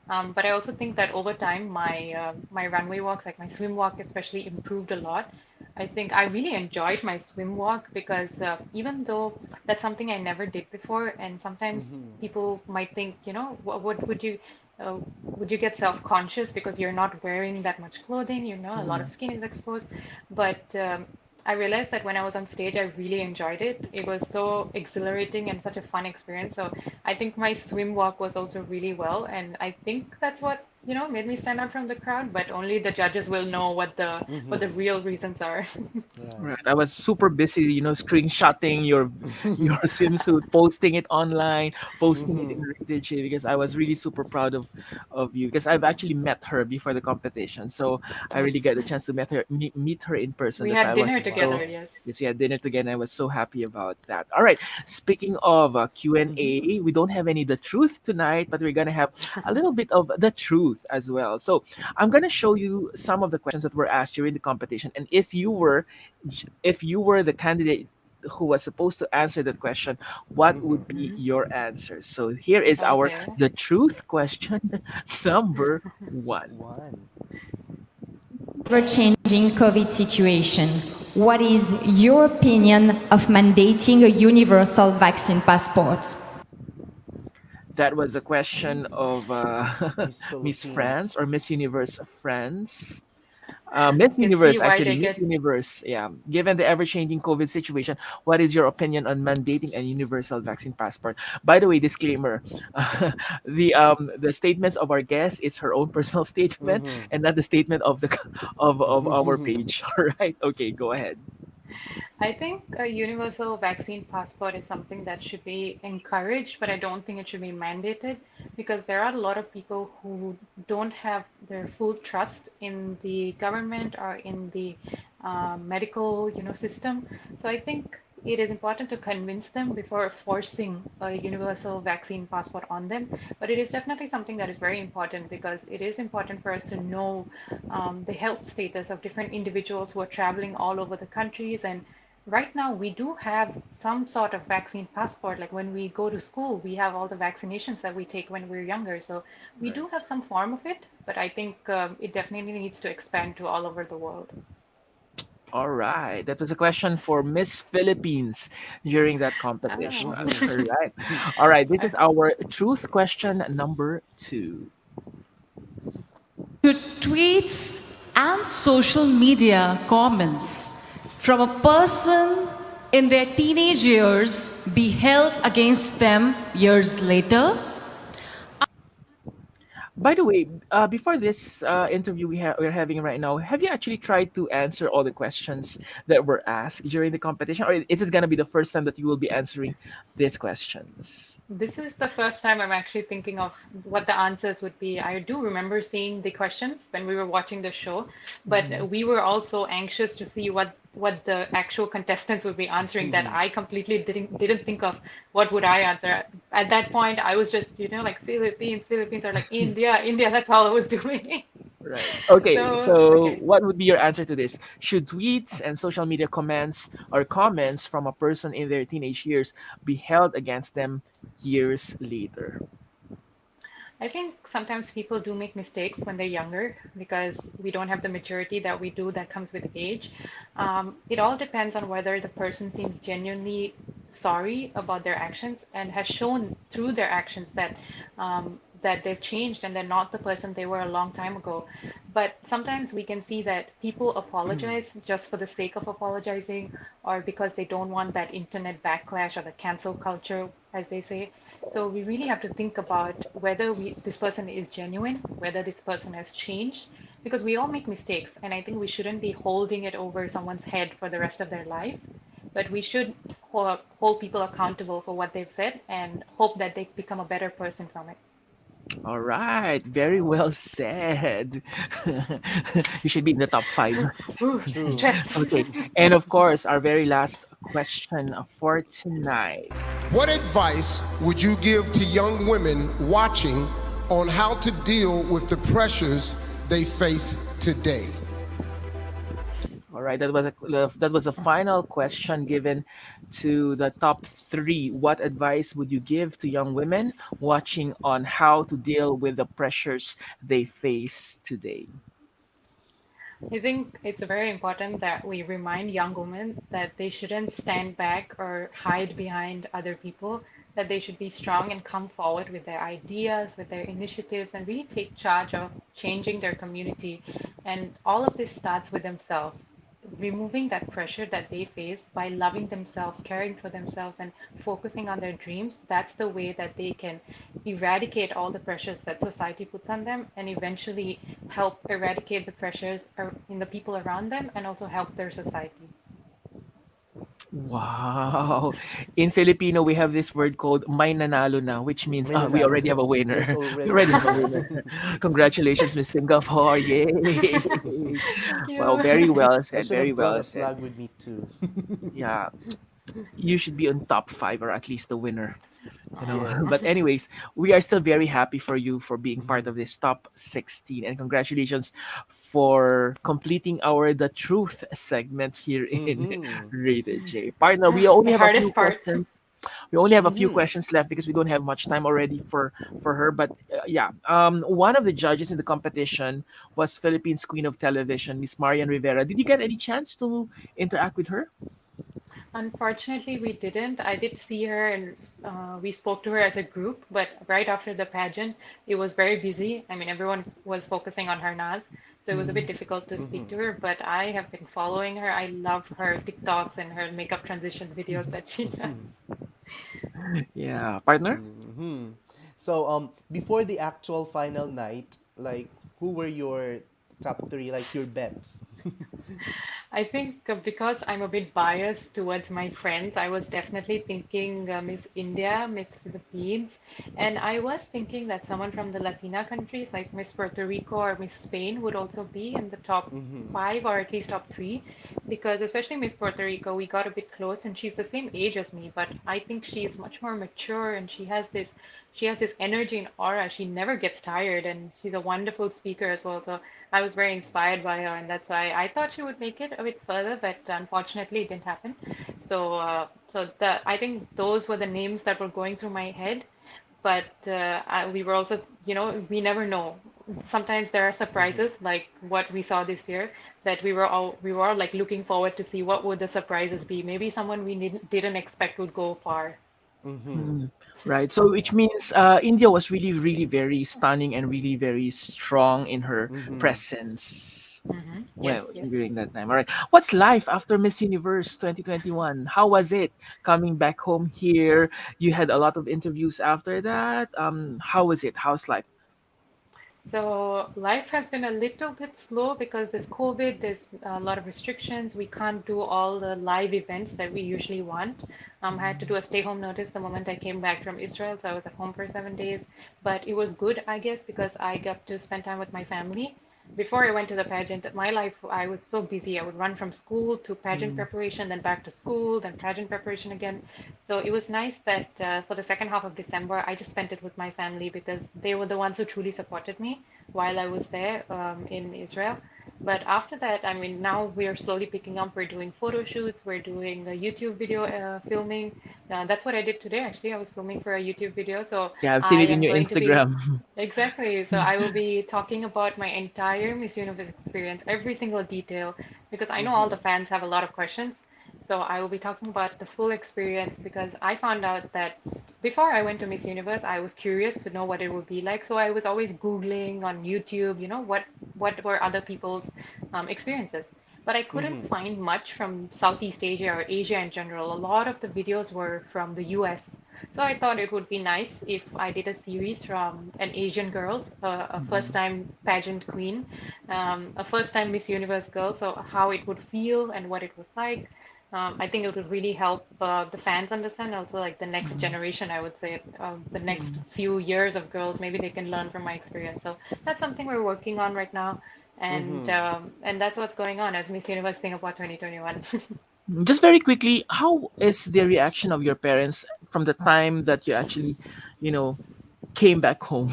But I also think that over time, my runway walks, like my swim walk, especially, improved a lot. I think I really enjoyed my swim walk because even though that's something I never did before, and sometimes Mm-hmm. people might think, what uh, would you get self-conscious because you're not wearing that much clothing, a lot of Mhm. skin is exposed. But I realized that when I was on stage, I really enjoyed it. It was so exhilarating and such a fun experience. So I think my swim walk was also really well, and I think that's what, made me stand out from the crowd. But only the judges will know what the Mm-hmm. real reasons are. Right. Right. I was super busy, screenshotting your swimsuit, posting it online, posting it in Mm-hmm. Reddit because I was really super proud of you because I've actually met her before the competition, so I really Nice. get the chance to meet her in person. We That's why had I was dinner together, so Wow. yes. yes, yeah, dinner together. I was so happy about that. All right. Speaking of Q and Mm-hmm. A, we don't have any the truth tonight, but we're gonna have a little bit of the truth as well. So I'm gonna show you some of the questions that were asked during the competition, and if you were the candidate who was supposed to answer that question, what Mm-hmm. would be Hmm. your answer? So here is our Okay. the truth question number one. One. Ever-changing COVID situation. What is your opinion of mandating a universal vaccine passport? That was a question of Miss Miss France Philippines. or Miss Universe France. Miss You can see Universe, why actually, they Miss get. Universe. Yeah. Given the ever-changing COVID situation, what is your opinion on mandating a universal vaccine passport? By the way, disclaimer: the statements of our guest is her own personal statement and not the statement of the of our page. All right. Okay, go ahead. I think a universal vaccine passport is something that should be encouraged, but I don't think it should be mandated because there are a lot of people who don't have their full trust in the government or in the medical, system. So I think it is important to convince them before forcing a universal vaccine passport on them. But it is definitely something that is very important because it is important for us to know the health status of different individuals who are traveling all over the countries. And right now, we do have some sort of vaccine passport. Like when we go to school, we have all the vaccinations that we take when we're younger. So we Right. do have some form of it, but I think it definitely needs to expand to all over the world. All right. That was a question for Miss Philippines during that competition. Oh. All right. All right. This is our truth question number two. To tweets and social media comments from a person in their teenage years be held against them years later? By the way, before this interview we're having right now, have you actually tried to answer all the questions that were asked during the competition, or is this gonna be the first time that you will be answering these questions? This is the first time I'm actually thinking of what the answers would be. I do remember seeing the questions when we were watching the show, but we were also anxious to see what the actual contestants would be answering that I completely didn't think of what would I answer. At that point, I was just, like Philippines, or like India, India, that's all I was doing. Right. Okay. So, So, okay. what would be your answer to this? Should tweets and social media comments from a person in their teenage years be held against them years later? I think sometimes people do make mistakes when they're younger because we don't have the maturity that we do that comes with age. It all depends on whether the person seems genuinely sorry about their actions and has shown through their actions that they've changed and they're not the person they were a long time ago. But sometimes we can see that people apologize just for the sake of apologizing or because they don't want that internet backlash or the cancel culture, as they say. So we really have to think about whether this person is genuine, whether this person has changed, because we all make mistakes, and I think we shouldn't be holding it over someone's head for the rest of their lives. But we should hold people accountable for what they've said and hope that they become a better person from it. All right. Very well said. You should be in the top five. Ooh, True. stress. Okay. And of course, our very last question for tonight. What advice would you give to young women watching on how to deal with the pressures they face today? All right, that was a final question given to the top three. What advice would you give to young women watching on how to deal with the pressures they face today? I think it's very important that we remind young women that they shouldn't stand back or hide behind other people, that they should be strong and come forward with their ideas, with their initiatives, and really take charge of changing their community. And all of this starts with themselves. Removing that pressure that they face by loving themselves, caring for themselves, and focusing on their dreams, that's the way that they can eradicate all the pressures that society puts on them and eventually help eradicate the pressures in the people around them and also help their society. Wow. In Filipino, we have this word called may nanalo na, which means May we nanalo already na. have a There's winner. We already a already have a winner. winner. Congratulations, Miss Singapore. Yay. Thank Wow, you. very well I said. should Very have brought well a said. flag with me too. Yeah, you should be on top five or at least the winner. But Yes. anyways, we are still very happy for you for being part of this top 16, and congratulations for completing our the truth segment here in Mm-hmm. Rated J. Partner, The hardest part. we only have a few Mm-hmm. questions left because we don't have much time already for her. But yeah, one of the judges in the competition was Philippines Queen of Television, Miss Marian Rivera. Did you get any chance to interact with her? Unfortunately, we didn't. I did see her and we spoke to her as a group, but right after the pageant, it was very busy. I mean, everyone was focusing on her Nas, so it was a bit difficult to speak to her, but I have been following her. I love her TikToks and her makeup transition videos that she does. Yeah, partner. Hmm. So before the actual final night, like who were your top three, like your bets? I think because I'm a bit biased towards my friends, I was definitely thinking Miss India, Miss Philippines, and I was thinking that someone from the Latina countries like Miss Puerto Rico or Miss Spain would also be in the top five or at least top three, because especially Miss Puerto Rico, we got a bit close and she's the same age as me, but I think she is much more mature and she has this energy and aura. She never gets tired and she's a wonderful speaker as well. So I was very inspired by her, and that's why I thought she would make it a bit further, but unfortunately it didn't happen. So I think those were the names that were going through my head. But we were also, we never know. Sometimes there are surprises, like what we saw this year, that we were all like looking forward to see what would the surprises be. Maybe someone we didn't expect would go far. Mm, right. So which means India was really, really very stunning and really very strong in her presence. Well, Yes, yes. during that time. All right. What's life after Miss Universe 2021? How was it coming back home here? You had a lot of interviews after that. How was it? How's life? So life has been a little bit slow because there's COVID, there's a lot of restrictions. We can't do all the live events that we usually want. I had to do a stay-home notice the moment I came back from Israel, so I was at home for 7 days. But it was good, I guess, because I got to spend time with my family. Before I went to the pageant, my life, I was so busy. I would run from school to pageant preparation, then back to school, then pageant preparation again. So it was nice that for the second half of December, I just spent it with my family because they were the ones who truly supported me while I was there in Israel. But after that, I mean, now we're slowly picking up. We're doing photo shoots, we're doing a YouTube video filming. That's what I did today, actually. I was filming for a YouTube video. So Yeah, I've seen I it in am your going to be Instagram. Exactly. So I will be talking about my entire Miss Universe experience, every single detail, because I know all the fans have a lot of questions. So I will be talking about the full experience because I found out that before I went to Miss Universe, I was curious to know what it would be like. So I was always Googling on YouTube, what were other people's experiences. But I couldn't find much from Southeast Asia or Asia in general. A lot of the videos were from the US. So I thought it would be nice if I did a series from an Asian girl, a first-time pageant queen, a first-time Miss Universe girl, so how it would feel and what it was like. I think it would really help the fans understand, also like the next generation, I would say, the next few years of girls, maybe they can learn from my experience. So that's something we're working on right now. And that's what's going on as Miss Universe Singapore 2021. Just very quickly, how is the reaction of your parents from the time that you actually, you know, came back home?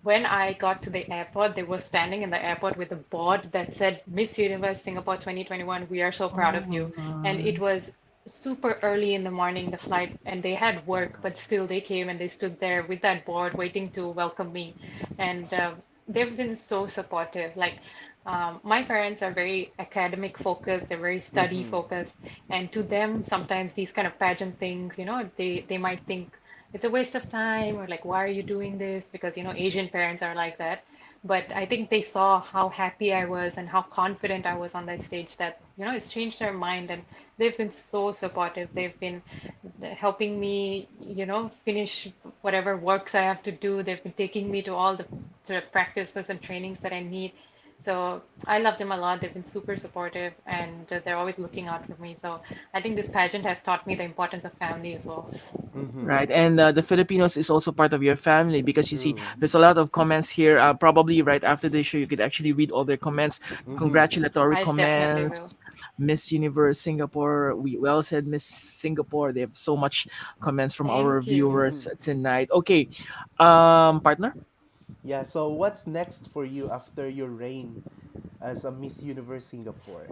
When I got to the airport, they were standing in the airport with a board that said Miss Universe Singapore 2021, we are so proud Oh of my you. And it god. was super early in the morning, the flight, and they had work, but still they came and they stood there with that board waiting to welcome me. And they've been so supportive. Like, my parents are very academic focused, they're very study focused, and to them, sometimes these kind of pageant things, they might think it's a waste of time or like, why are you doing this? Because, Asian parents are like that. But I think they saw how happy I was and how confident I was on that stage that, it's changed their mind. And they've been so supportive. They've been helping me, finish whatever works I have to do. They've been taking me to all the sort of practices and trainings that I need. So I love them a lot. They've been super supportive and they're always looking out for me. So I think this pageant has taught me the importance of family as well. Right, and the Filipinos is also part of your family because you see, True. there's a lot of comments here. Probably right after the show, you could actually read all their comments, congratulatory I definitely will. comments. Miss Universe Singapore, we well said, Miss Singapore. They have so much comments from our Thank you. viewers tonight. Okay, partner. Yeah, so what's next for you after your reign as a Miss Universe Singapore?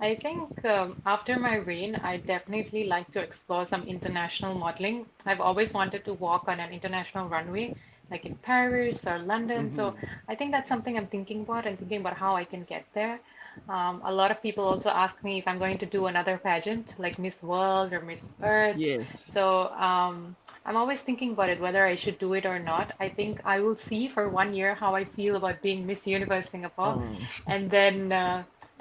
I think after my reign, I definitely like to explore some international modeling. I've always wanted to walk on an international runway, like in Paris or London. So I think that's something I'm thinking about and thinking about how I can get there. A lot of people also ask me if I'm going to do another pageant like Miss World or Miss Earth. Yes. So I'm always thinking about it, whether I should do it or not. I think I will see for 1 year how I feel about being Miss Universe Singapore, Um,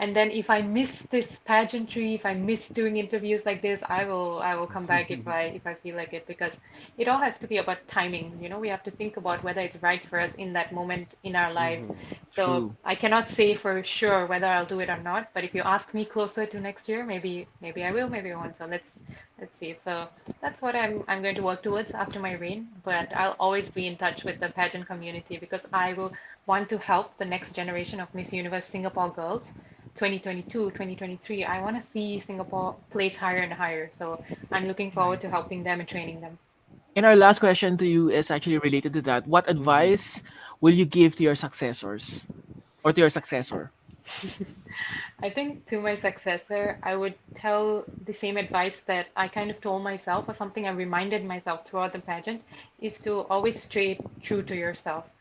and then if I miss this pageantry, if I miss doing interviews like this, I will come back if I feel like it, because it all has to be about timing. We have to think about whether it's right for us in that moment in our lives. So true. I cannot say for sure whether I'll do it or not, but if you ask me closer to next year, maybe I will, maybe I won't. So let's see. So that's what I'm going to work towards after my reign. But I'll always be in touch with the pageant community, because I will want to help the next generation of Miss Universe Singapore girls. 2022, 2023, I want to see Singapore place higher and higher. So I'm looking forward Right. to helping them and training them. And our last question to you is actually related to that. What advice will you give to your successors or to your successor? I think to my successor, I would tell the same advice that I kind of told myself, or something I reminded myself throughout the pageant, is to always stay true to yourself.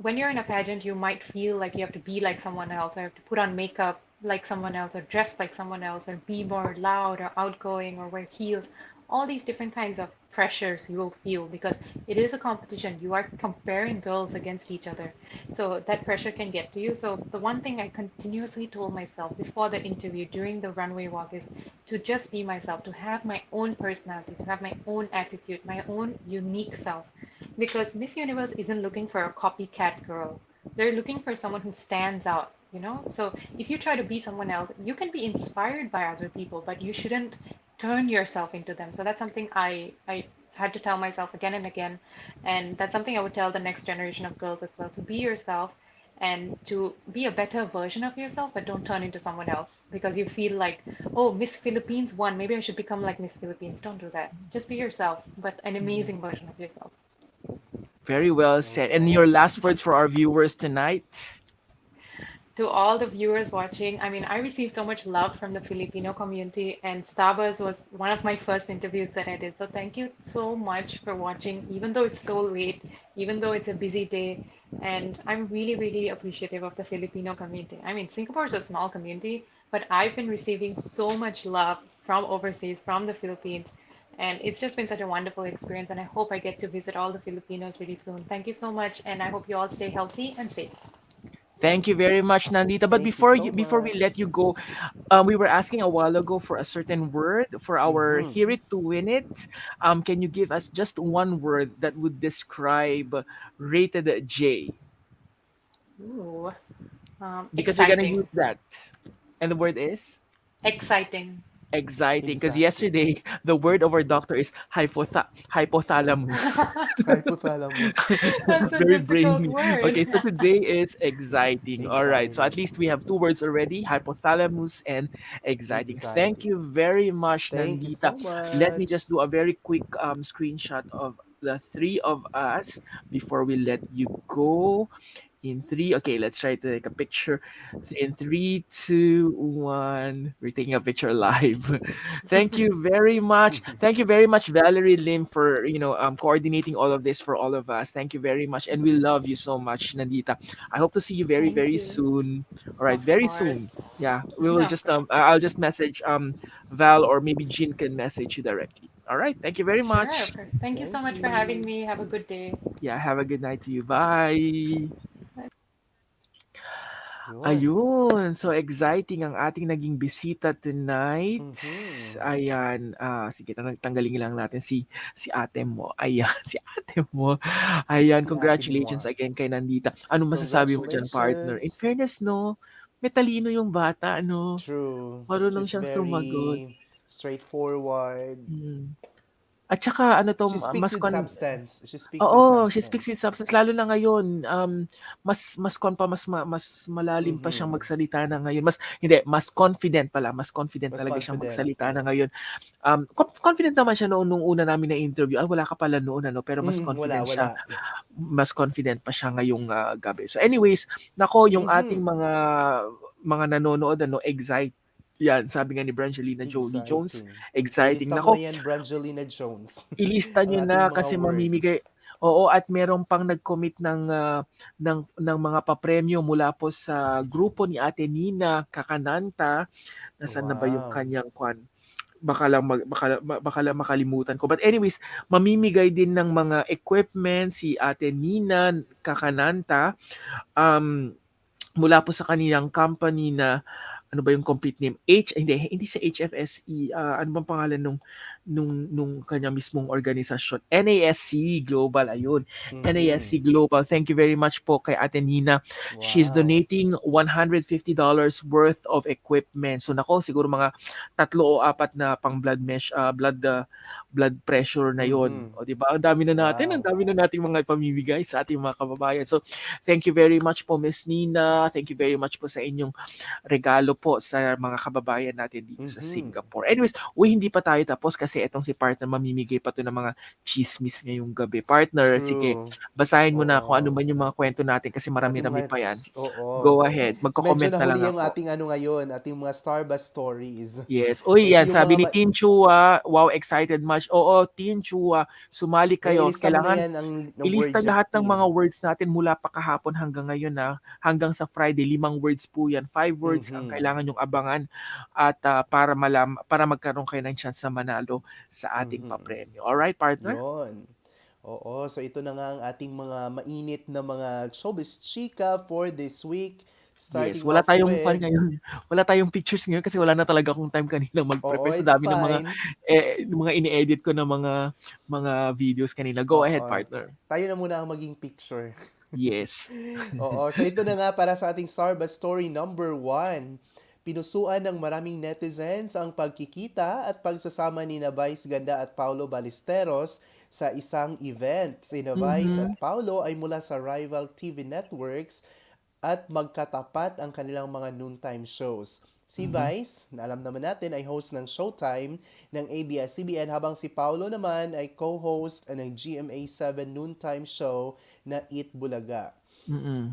When you're in a pageant, you might feel like you have to be like someone else, or have to put on makeup like someone else, or dress like someone else, or be more loud or outgoing, or wear heels. All these different kinds of pressures you will feel, because it is a competition. You are comparing girls against each other. So that pressure can get to you. So the one thing I continuously told myself before the interview, during the runway walk, is to just be myself, to have my own personality, to have my own attitude, my own unique self. Because Miss Universe isn't looking for a copycat girl. They're looking for someone who stands out. So if you try to be someone else, you can be inspired by other people, but you shouldn't turn yourself into them. So that's something I had to tell myself again and again. And that's something I would tell the next generation of girls as well, to be yourself and to be a better version of yourself, but don't turn into someone else because you feel like, oh, Miss Philippines won. Maybe I should become like Miss Philippines. Don't do that. Just be yourself, but an amazing version of yourself. Very well Well said. And your said. last words for our viewers tonight? To all the viewers watching, I mean, I received so much love from the Filipino community, and Starbucks was one of my first interviews that I did. So thank you so much for watching, even though it's so late, even though it's a busy day. And I'm really, really appreciative of the Filipino community. I mean, Singapore is a small community, but I've been receiving so much love from overseas, from the Philippines. And it's just been such a wonderful experience. And I hope I get to visit all the Filipinos really soon. Thank you so much. And I hope you all stay healthy and safe. Thank you very much, Nandita. But Thank you before so before we much. let you go, we were asking a while ago for a certain word for our hear it to win it. Can you give us just one word that would describe Rated J? Ooh, Because we're gonna use exciting. that, and the word is Exciting. exciting. Because Exactly. yesterday the word of our doctor is hypothalamus. Hypothalamus. That's a Very difficult brainy. word. Okay, so today is exciting. All right. So at Exciting. least we have two words already, hypothalamus and exciting. Thank Exciting. you very much, Thank you Nandita. so Let me much. just do a very quick screenshot of the three of us before we let you go. In three, okay, let's try to take a picture. In three, two, one, we're taking a picture live. Thank you very much. Thank you very much, Valerie Lim, for coordinating all of this for all of us. Thank you very much, and we love you so much, Nandita. I hope to see you very Thank very you. soon. All right, Of very soon. course. Yeah, we will Of just course. I'll just message Val, or maybe Jean can message you directly. All right, thank you very Sure, of much. course. Thank you so Thank much for having you. me. Have a good day. Yeah, have a good night to you. Bye. Yun. Ayun, so exciting ang ating naging bisita tonight. Mm-hmm. Ayan, sige, tanggalin lang natin si ate mo. Ayan, si ate mo. Ayan, Si Ate congratulations Moi. again kay Nandita. Anong masasabi mo diyan, partner? In Congratulations. fairness, no, may talino yung bata, no? True. Marunong She's siyang sumagot. very straightforward. Mm. At saka ano 'to, She speaks mas with substance. She speaks with Oo, she speaks with substance. substance lalo na ngayon, mas kon pa mas malalim pa siyang Mm-hmm. magsalita na ngayon, mas confident pala, mas confident Was talaga siyang confident. magsalita na ngayon. Confident naman siya noon nung una namin na-interview, wala ka pala noon ano, pero Wala, wala. mas confident pa siya ngayong, gabi. So anyways, nako yung Mm-hmm. ating mga nanonood ano, yan sabi nga ni Brangelina Jolie Jones, Exciting. exciting. Ilista mo na Nako, yan, Brangelina Jones. ilista Ang niyo ating na mga kasi words. Oo, at meron pang nag-commit ng mga papremyo mula po sa grupo ni Ate Nina Kakananta. Nasaan na ba yung Wow. kanyang kwan? Baka lang makalimutan ko. But anyways, mamimigay din ng mga equipment si Ate Nina Kakananta mula po sa kanilang company na ano ba yung complete name? Hindi sa HFSE. Ano bang pangalan nung kanya mismong organisasyon? NASC Global, ayun. Mhm. NASC Global. Thank you very much po kay Ate Nina. She's Wow. donating $150 worth of equipment. So nako, siguro mga 3 o 4 na pang blood pressure na yon. Mhm. O di ba? Ang dami na natin, ang Wow. dami na nating mga pamimigay sa ating mga kababayan. So thank you very much po, Miss Nina. Thank you very much po sa inyong regalo po sa mga kababayan natin dito sa Mhm. Singapore. Anyways, hindi pa tayo tapos kasi etong si partner mamimigay pa to ng mga chismis ngayong gabi. Partner, sige, True. basahin mo na kung ano Oo. man yung mga kwento natin kasi Ating marami-rami mga pa yan. oo. Go ahead, So medyo magko-comment na lang nahuli yung ako. ating ano ngayon, ating mga Starbus stories. Yes. So Uy, ito yan. yung mga Sabi ni Teen Chua, wow, excited much. Oo, Teen Chua, sumali kayo. ilista mo na Kailangan yan ang word ilista dyan, lahat ng mga team. words natin mula pa kahapon hanggang ngayon na hanggang sa Friday, 5 words po yan. 5 words ang Mhm. kailangan yung abangan at para magkaroon kayo ng chance na manalo sa ating Mhm. papremyo. Alright, partner? Yon. Oo, so ito na nga ang ating mga mainit na mga showbiz chika for this week. Yes, Starting off with, ngayon. Wala tayong pictures ngayon kasi wala na talaga akong time kanina oo, mag-prepare sa it's dami ng mga fine. mga ini-edit ko na mga videos kanina. Go ahead, Oo. partner. Tayo na muna ang maging picture. Yes. Oo, so ito na nga para sa ating Starbus story number 1. Pinusuan ng maraming netizens ang pagkikita at pagsasama ni Vice Ganda at Paulo Ballesteros sa isang event. Sina Vice at Mhm. Paulo ay mula sa rival TV networks at magkatapat ang kanilang mga noontime shows. Si Mhm. Vice, na alam naman natin, ay host ng Showtime ng ABS-CBN habang si Paulo naman ay co-host ng GMA7 noontime show na Eat Bulaga. Mm.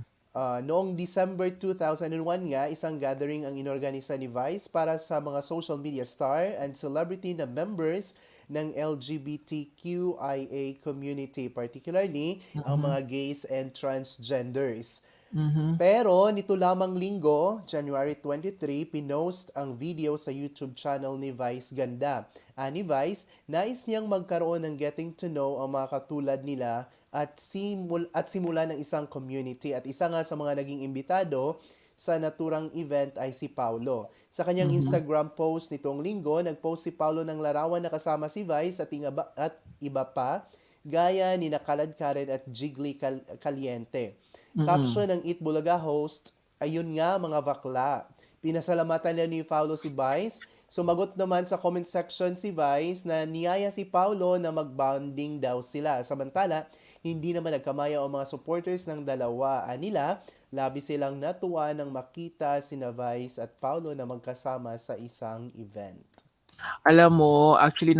Noong December 2001 nga, isang gathering ang inorganisa ni Vice para sa mga social media star and celebrity na members ng LGBTQIA community, particularly ang Mhm. mga gays and transgenders. Mhm. Pero nito lamang linggo, January 23, pinost ang video sa YouTube channel ni Vice Ganda. Ni Vice, nais niyang magkaroon ng getting to know ang mga katulad nila at simula ng isang community. At isa nga sa mga naging imbitado sa naturang event ay si Paulo. Sa kanyang Mhm. Instagram post nitong linggo, nag-post si Paulo ng larawan na kasama si Vice at iba pa, gaya ni Nakalad Karen at Jiggly Caliente. Mm. Caption ng Eat Bulaga host, ayun nga mga bakla. Pinasalamatan niya ni Paulo si Vice. Sumagot naman sa comment section si Vice na niyaya si Paulo na mag-bonding daw sila. Samantala, hindi naman nagkamaya ang mga supporters ng dalawa nila. Labi silang natuwa nang makita sina Vice at Paulo na magkasama sa isang event. Alam mo, actually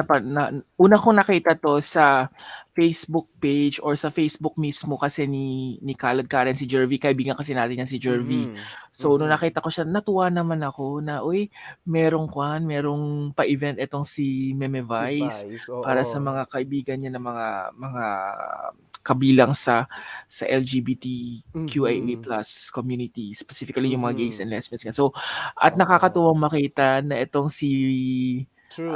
una kong nakita 'to sa Facebook page or sa Facebook mismo kasi ni Kalad Karen si Jervy, kaibigan kasi natin yan si Jervy. Mhm. So nung Mhm. nakita ko siya, natuwa naman ako na, uy, merong pa-event itong si Meme Si Vice Vice, para sa oo. mga kaibigan niya na mga kabilang sa Mhm. LGBTQIA+ community, specifically yung mga gays Mhm. and lesbians. So, at Oo. nakakatuwang makita na itong si True.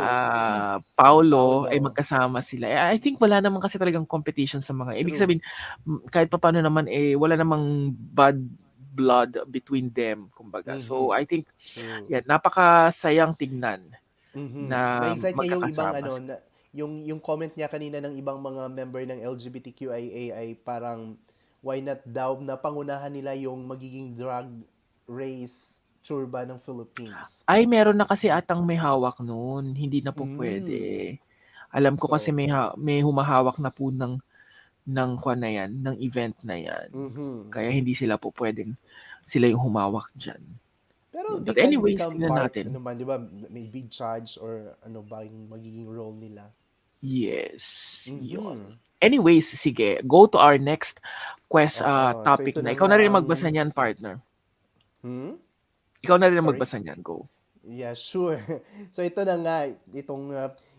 Paulo ay Paulo. magkasama sila. I think wala naman kasi talagang competition sa mga ibig True. sabihin, kahit papaano naman, wala namang bad blood between them kumbaga. So, Mhm. I think True. yan, napakasayang tignan Mhm. na Na-excite niya yung ibang magkakasama ano sila. na yung comment niya kanina ng ibang mga member ng LGBTQIA ay parang why not daw na pangunahan nila yung magiging drag race churba ng Philippines. Ay, meron na kasi atang may hawak nun, hindi na po Mm. pwede. Alam ko kasi So, may humahawak na po ng kuwan na yan, ng event na yan. mhm. Kaya hindi sila po pwedeng sila yung humawak diyan. Pero Yun. they But can anyways, become tingnan part, natin. ano man, di ba? Maybe judge or ano ba yung magiging role nila. Yes, yun. Mhm. Anyways, sige, go to our next Oo. So, topic ito na. na Ikaw nga na rin ang... magbasa niyan, partner. Hmm? Ikaw na rin Sorry? magbasa niyan, go. Yeah, sure. So ito na nga, itong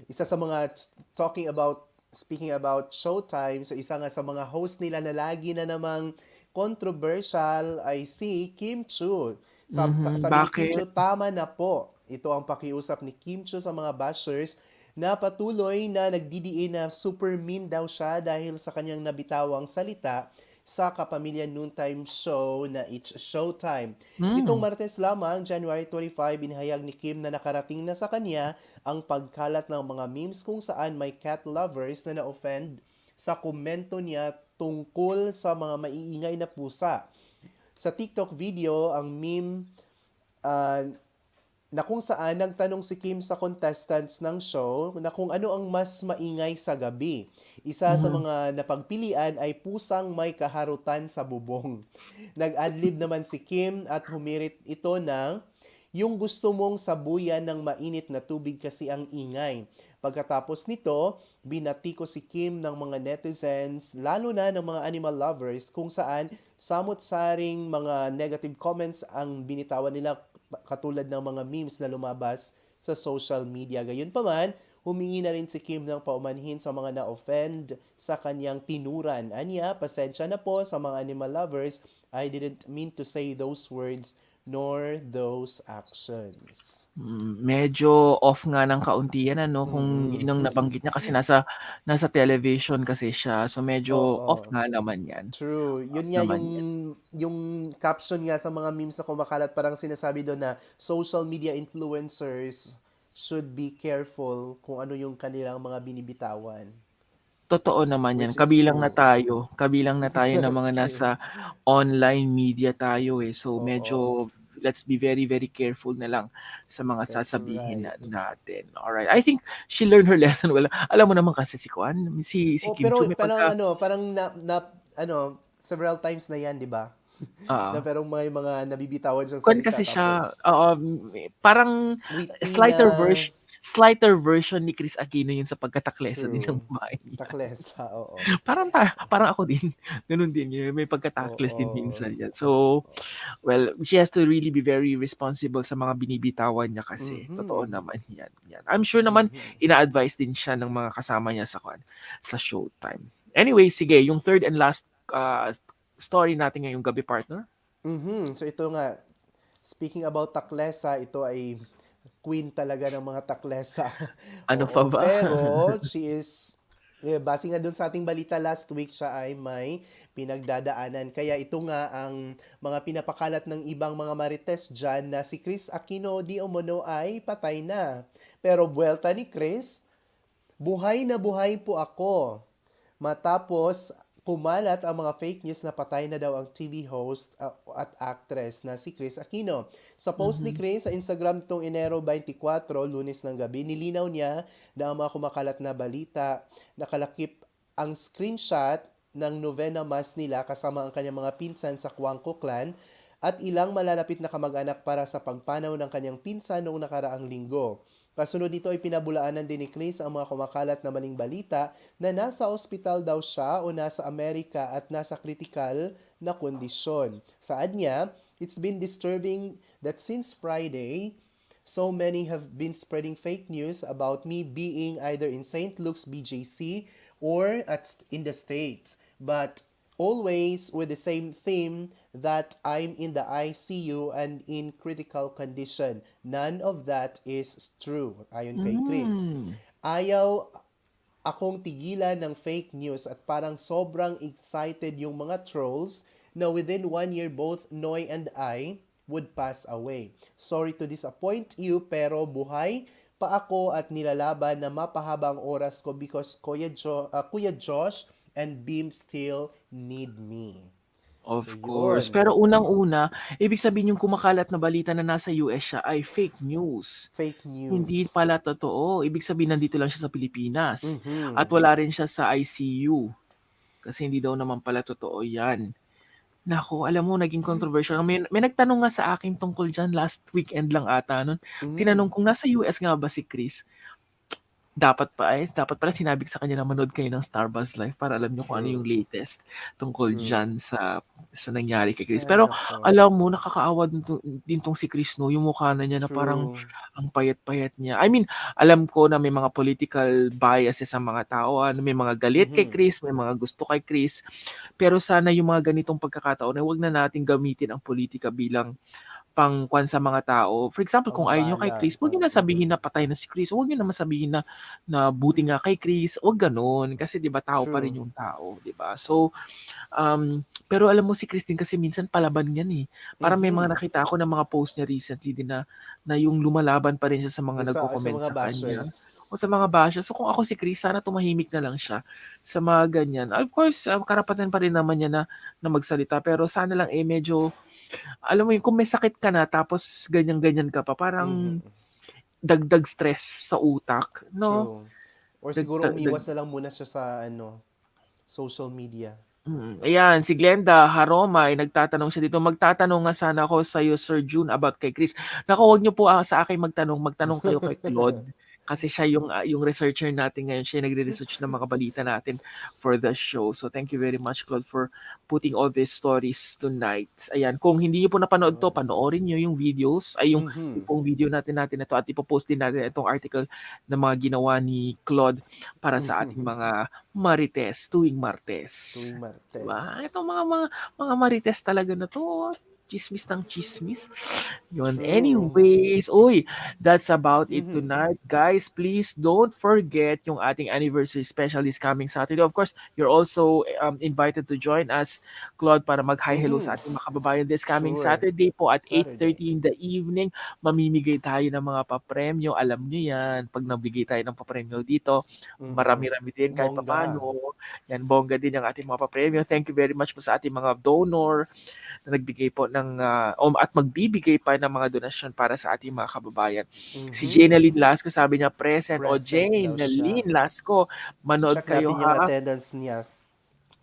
isa sa mga talking about speaking about Showtime, so isa nga sa mga host nila na lagi na namang controversial ay si Kim Chu. Sabi ni Kim Bakit? Chu, tama na po. Ito ang pakiusap ni Kim Chu sa mga bashers na patuloy na nagdidiin na super mean daw siya dahil sa kanyang nabitawang salita sa Kapamilya Noontime Show na It's Showtime. Nitong Hmm. Martes lamang, January 25, inihayag ni Kim na nakarating na sa kanya ang pagkalat ng mga memes kung saan may cat lovers na na-offend sa komento niya tungkol sa mga maiingay na pusa. Sa TikTok video, ang meme ah, na kung saan nagtanong si Kim sa contestants ng show na kung ano ang mas maingay sa gabi. Isa sa Mhm. mga napagpilian ay pusang may kaharutan sa bubong. Nag-adlib naman si Kim at humirit ito ng yung gusto mong sabuyan ng mainit na tubig kasi ang ingay. Pagkatapos nito, binati ko si Kim ng mga netizens, lalo na ng mga animal lovers, kung saan samot-saring mga negative comments ang binitawan nila katulad ng mga memes na lumabas sa social media. Gayunpaman, humingi na rin si Kim ng paumanhin sa mga na-offend sa kanyang tinuran. Anya, pasensya na po sa mga animal lovers. I didn't mean to say those words nor those actions. Medyo off nga ng kaunti yan ano, kung Mm-mm. yun ang nabanggit niya kasi nasa television kasi siya. So medyo off Oo. nga naman yan. True. Off Yun nga naman yan. yung caption nga sa mga memes na kumakalat, parang sinasabi doon na social media influencers should be careful kung ano yung kanilang mga binibitawan. Totoo naman yan. Which is true. Kabilang na tayo ng mga True. nasa online media tayo eh. So Oo. medyo let's be very very careful na lang sa mga That's sasabihin right. natin. All right. I think she learned her lesson well. Alam mo naman kasi si si Oh, Kim Chu may parang pagka ano, parang ano, several times na 'yan, 'di ba? Na ah, pero may mga nabibitawan siyang Kwan salita kasi siya, tapos parang witty na slighter version ni Chris Aquino yun sa pagkataklesa din ng true. babaeng yan. Taklesa, oo. Parang ako din, gano'n din yun, may pagkatakles din Oo. minsan yan. So, well, she has to really be very responsible sa mga binibitawan niya kasi. Totoo Mhm. naman yan, yan. I'm sure naman Mhm. ina-advise din siya ng mga kasama niya sa Showtime. Anyway, sige, yung third and last story natin ngayong gabi, partner. Mhm. So ito nga, speaking about taklesa, ito ay queen talaga ng mga taklesa. Ano pa Oo, ba? pero she is base nga dun sa ating balita last week, siya ay may pinagdadaanan. Kaya ito nga ang mga pinapakalat ng ibang mga marites dyan na si Chris Aquino di umano ay patay na. Pero buwelta ni Chris, buhay na buhay po ako. Matapos kumalat ang mga fake news na patay na daw ang TV host at actress na si Chris Aquino. Sa post ni Mhm. Chris sa Instagram nitong Enero 24, Lunes ng gabi, nilinaw niya na ang mga kumakalat na balita, nakalakip ang screenshot ng novena mass nila kasama ang kanyang mga pinsan sa Kwangko clan at ilang malalapit na kamag-anak para sa pagpanaw ng kanyang pinsan noong nakaraang linggo. Kasunod nito ay pinabulaanan din ni Chris ang mga kumakalat na maling balita na nasa ospital daw siya o nasa Amerika at nasa critical na kondisyon. Saad niya, it's been disturbing that since Friday, so many have been spreading fake news about me being either in St. Luke's BJC or in the States. But always with the same theme that I'm in the ICU and in critical condition. None of that is true, ayon kay Chris. Hmm. Ayaw akong tigilan ng fake news at parang sobrang excited yung mga trolls na within 1 year both Noy and I would pass away. Sorry to disappoint you pero buhay pa ako at nilalaban na mapahaba ang oras ko because Kuya Josh and Beam still need me. So Of course. yun, Pero unang-una, ibig sabihin yung kumakalat na balita na nasa US siya ay fake news. fake Hindi news. pala totoo. Ibig sabihin nandito lang siya sa Pilipinas. At Mhm. wala rin siya sa ICU. Kasi hindi daw naman pala totoo yan. Naku, alam mo, naging controversial. May nagtanong nga sa akin tungkol dyan last weekend lang ata nun. Mm. Tinanong kung nasa US nga ba si Chris. dapat pala sinabi ko sa kanya na manood kayo ng Star Buzz Live para alam niyo kung ano True. yung latest tungkol True. diyan sa nangyari kay Chris. Ay, Pero nako. alam mo nakakaawa din 'tong si Chris 'no, yung mukha na niya na parang True. ang payat-payat niya. I mean, alam ko na may mga political biases ang mga tao, may mga galit kay Mhm. Chris, may mga gusto kay Chris, pero sana yung mga ganitong pagkakataon ay wag na nating gamitin ang politika bilang pangkuwan sa mga tao. For example, kung ayaw niyo kay Pambala. Chris, huwag niyo na Mhm. sabihin na patay na si Chris. Huwag niyo naman sabihin na buti nga kay Chris. Huwag gano'n. Kasi 'di ba tao pa True. rin yung tao, 'di ba? So, pero alam mo si Chris din kasi minsan palaban 'yan, eh. Parang may mga Mhm. nakita ako ng mga post niya recently din na yung lumalaban pa rin siya sa mga Sa nagko-comment mga sa kanya bashers. o sa mga basher. So, kung ako si Chris, sana tumahimik na lang siya sa mga ganyan. Of course, karapatan pa rin naman niya na magsalita pero sana lang, medyo alam mo yun, kung may sakit ka na tapos ganyan-ganyan ka pa, parang Mhm. dagdag stress sa utak, 'no? True. Or Dag siguro ta dag umiwas na lang muna siya sa social media. Ayan, si Glenda Haromay nagtatanong siya dito, "Magtatanong nga sana ako sa'yo, Sir June, about kay Chris." Naku, huwag niyo po, sa akin magtanong, magtanong kayo kay Claude. Kasi siya yung researcher natin ngayon, siya yung nagre-research ng mga balita natin for the show. So, thank you very much, Claude, for putting all these stories tonight. Ayan, kung hindi niyo po napanood 'to, panoorin niyo yung videos, ay yung Mhm. pong video natin na 'to at ipo-post din natin itong article na mga ginawa ni Claude para sa ating Mhm. mga Marites tuwing Martes. Tuwing 'Di ba? Martes. Itong mga Marites talaga na 'to, tsismis ng tsismis. Yun. True. Anyways, uy, that's about it Mhm. tonight. Guys, please don't forget yung ating anniversary special this coming Saturday. Of course, you're also invited to join us, Claude, para mag-hi hello Mhm. sa ating mga kababayan this coming Sure. Saturday po at Saturday. 8:30 in the evening. Mamimigay tayo ng mga papremyo. Alam niyo yan, pag nabigay tayo ng papremyo dito, Mhm. marami-rami din kahit Bongga. papaano. Yan, bongga din ang ating mga papremyo. Thank you very much po sa ating mga donor na nagbigay po at magbibigay pa ng mga donasyon para sa ating mga kababayan. Si Mhm. Jenalyn Lasco sabi niya present. O Present Jane, daw siya. Lynn Lasco, manood Check kayo natin yung ha. attendance niya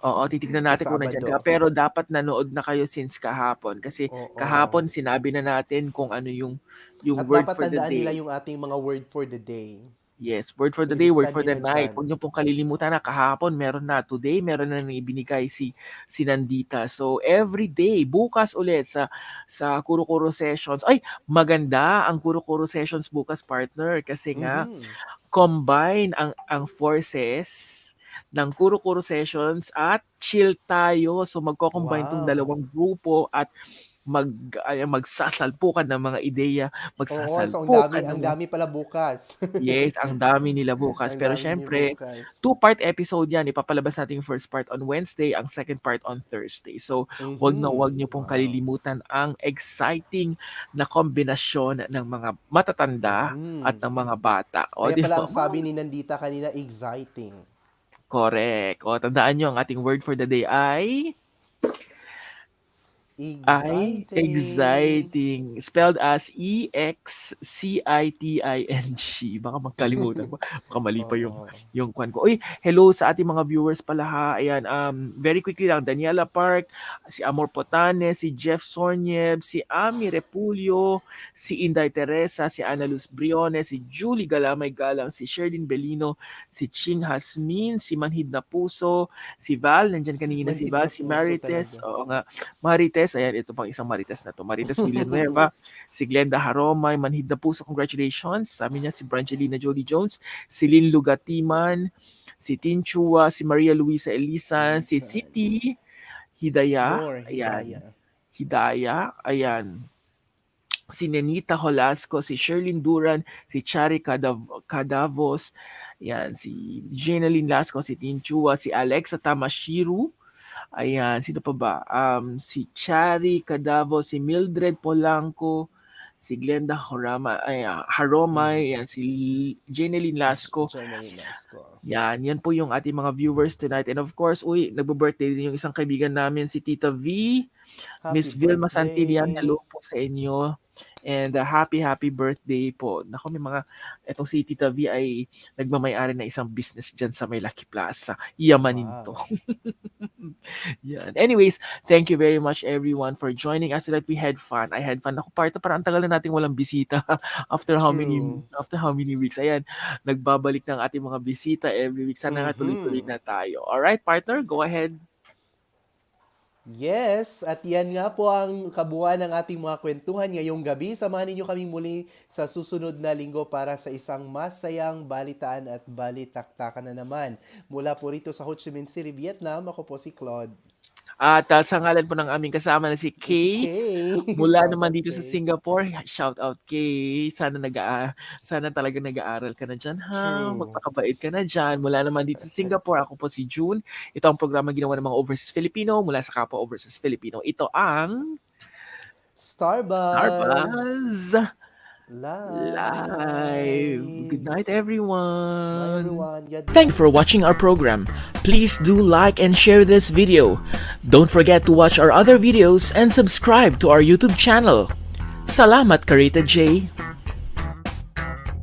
Oo, titignan sa natin kung nandiyan ka. Sabado. Pero dapat nanood na kayo since kahapon. Kasi Oo. kahapon sinabi na natin kung ano yung At word dapat for the tandaan nila day. yung ating mga word for the day. Yes, word for So, the day, word ilista for nyo the na night. dyan. Huwag niyo pong kalilimutan na kahapon meron na, today meron na ibinigay si Nandita. So every day, bukas ulit sa Kuro-Kuro Sessions. Ay, maganda ang Kuro-Kuro Sessions bukas, partner, kasi nga Mhm. combine ang forces ng Kuro-Kuro Sessions at Chill Tayo. So magko-combine 'tong Wow. dalawang grupo at magsasalpukan ng mga ideya, Oo, so magsasalpukan ng ang mga. dami pala bukas. Yes, ang dami nila bukas. Ang Pero dami niyo siyempre, bukas. two-part episode yan. Ipapalabas natin yung first part on Wednesday, ang second part on Thursday. So, wag na Mhm. wag niyo pong Wow. kalilimutan ang exciting na kombinasyon ng mga matatanda at Mhm. ng mga bata. O, Kaya di pala ba? ang sabi ni Nandita kanina, exciting. Correct. O, tandaan nyo, ang ating word for the day ay Exciting. exciting. Spelled as Exciting. Baka magkalimutan ko. Baka mali pa Oo. yung kwan ko. Uy, hello sa ating mga viewers pala ha. Ayan, very quickly lang. Daniela Park, si Amor Potane, si Jeff Sornieb, si Ami Repulyo, si Inday Teresa, si Ana Luz Briones, si Julie Galamay Galang, si Sherlyn Belino, si Ching Hasmin, si Manhid na Puso, si Val, nandyan kanina si Manhid Val, na si puso Marites, talaga. oo nga, Marites, ayan, ito pang isang Marites na to. Marites Villanueva, si Glenda Haromay, Manhid na Puso, congratulations. Sabi niya si Brangelina Jolie Jones, si Lynn Lugatiman, si Tin Chua, si Maria Luisa Elisan, si Elisan. City Hidaya, Nor ayan, Hidaya. Hidaya, ayan, si Nenita Holasco, si Sherlyn Duran, si Chari Cadavos, yan, si Jenaline Lasco, si Tin Chua, si Alexa Tamashiru, ayan, sino pa ba? Si Chari Cadavo, si Mildred Polanco, si Glenda Mhm. Haromay, yan, si Jeneline Lasco. Jenny Lasco. Yan po yung ating mga viewers tonight. And of course, nagbo-birthday din yung isang kaibigan namin, si Tita V, Happy Miss Vilma Santillan. birthday. Hello po sa inyo. And happy birthday po. Naku, may mga, etong si Tita V ay nagmamay-ari na isang business dyan sa may Lucky Plaza. Yamanin to. Wow. Yan. Anyways, thank you very much everyone for joining us so that we had fun. I had fun. Ako, parta, parang ang tagal na nating walang bisita True. after how many weeks. Ayan, nagbabalik ng ating mga bisita every week. Sana nga tuloy-tuloy Mhm. na tayo. Alright, partner, go ahead. Yes, at yan nga po ang kabuuan ng ating mga kwentuhan ngayong gabi. Samahan ninyo kaming muli sa susunod na linggo para sa isang masayang balitaan at balitaktakan na naman. Mula po rito sa Ho Chi Minh City, Vietnam, ako po si Claude. At sa ngalan po ng aming kasama na si Si Kay, Kay. mula Shout naman out dito sa Kay. Singapore, shout out Kay. Sana talaga nag-aaral ka na dyan, ha? True. Magpakabait ka na dyan. Mula naman dito sa Singapore, ako po si June. Ito ang programa ginawa ng mga Overseas Filipino mula sa Kapwa Overseas Filipino. Ito ang Starbuzz Starbuzz Live. Good Live. night, Bye everyone. everyone. God Thank you for watching our program. Please do like and share this video. Don't forget to watch our other videos and subscribe to our YouTube channel. Salamat, Karita J.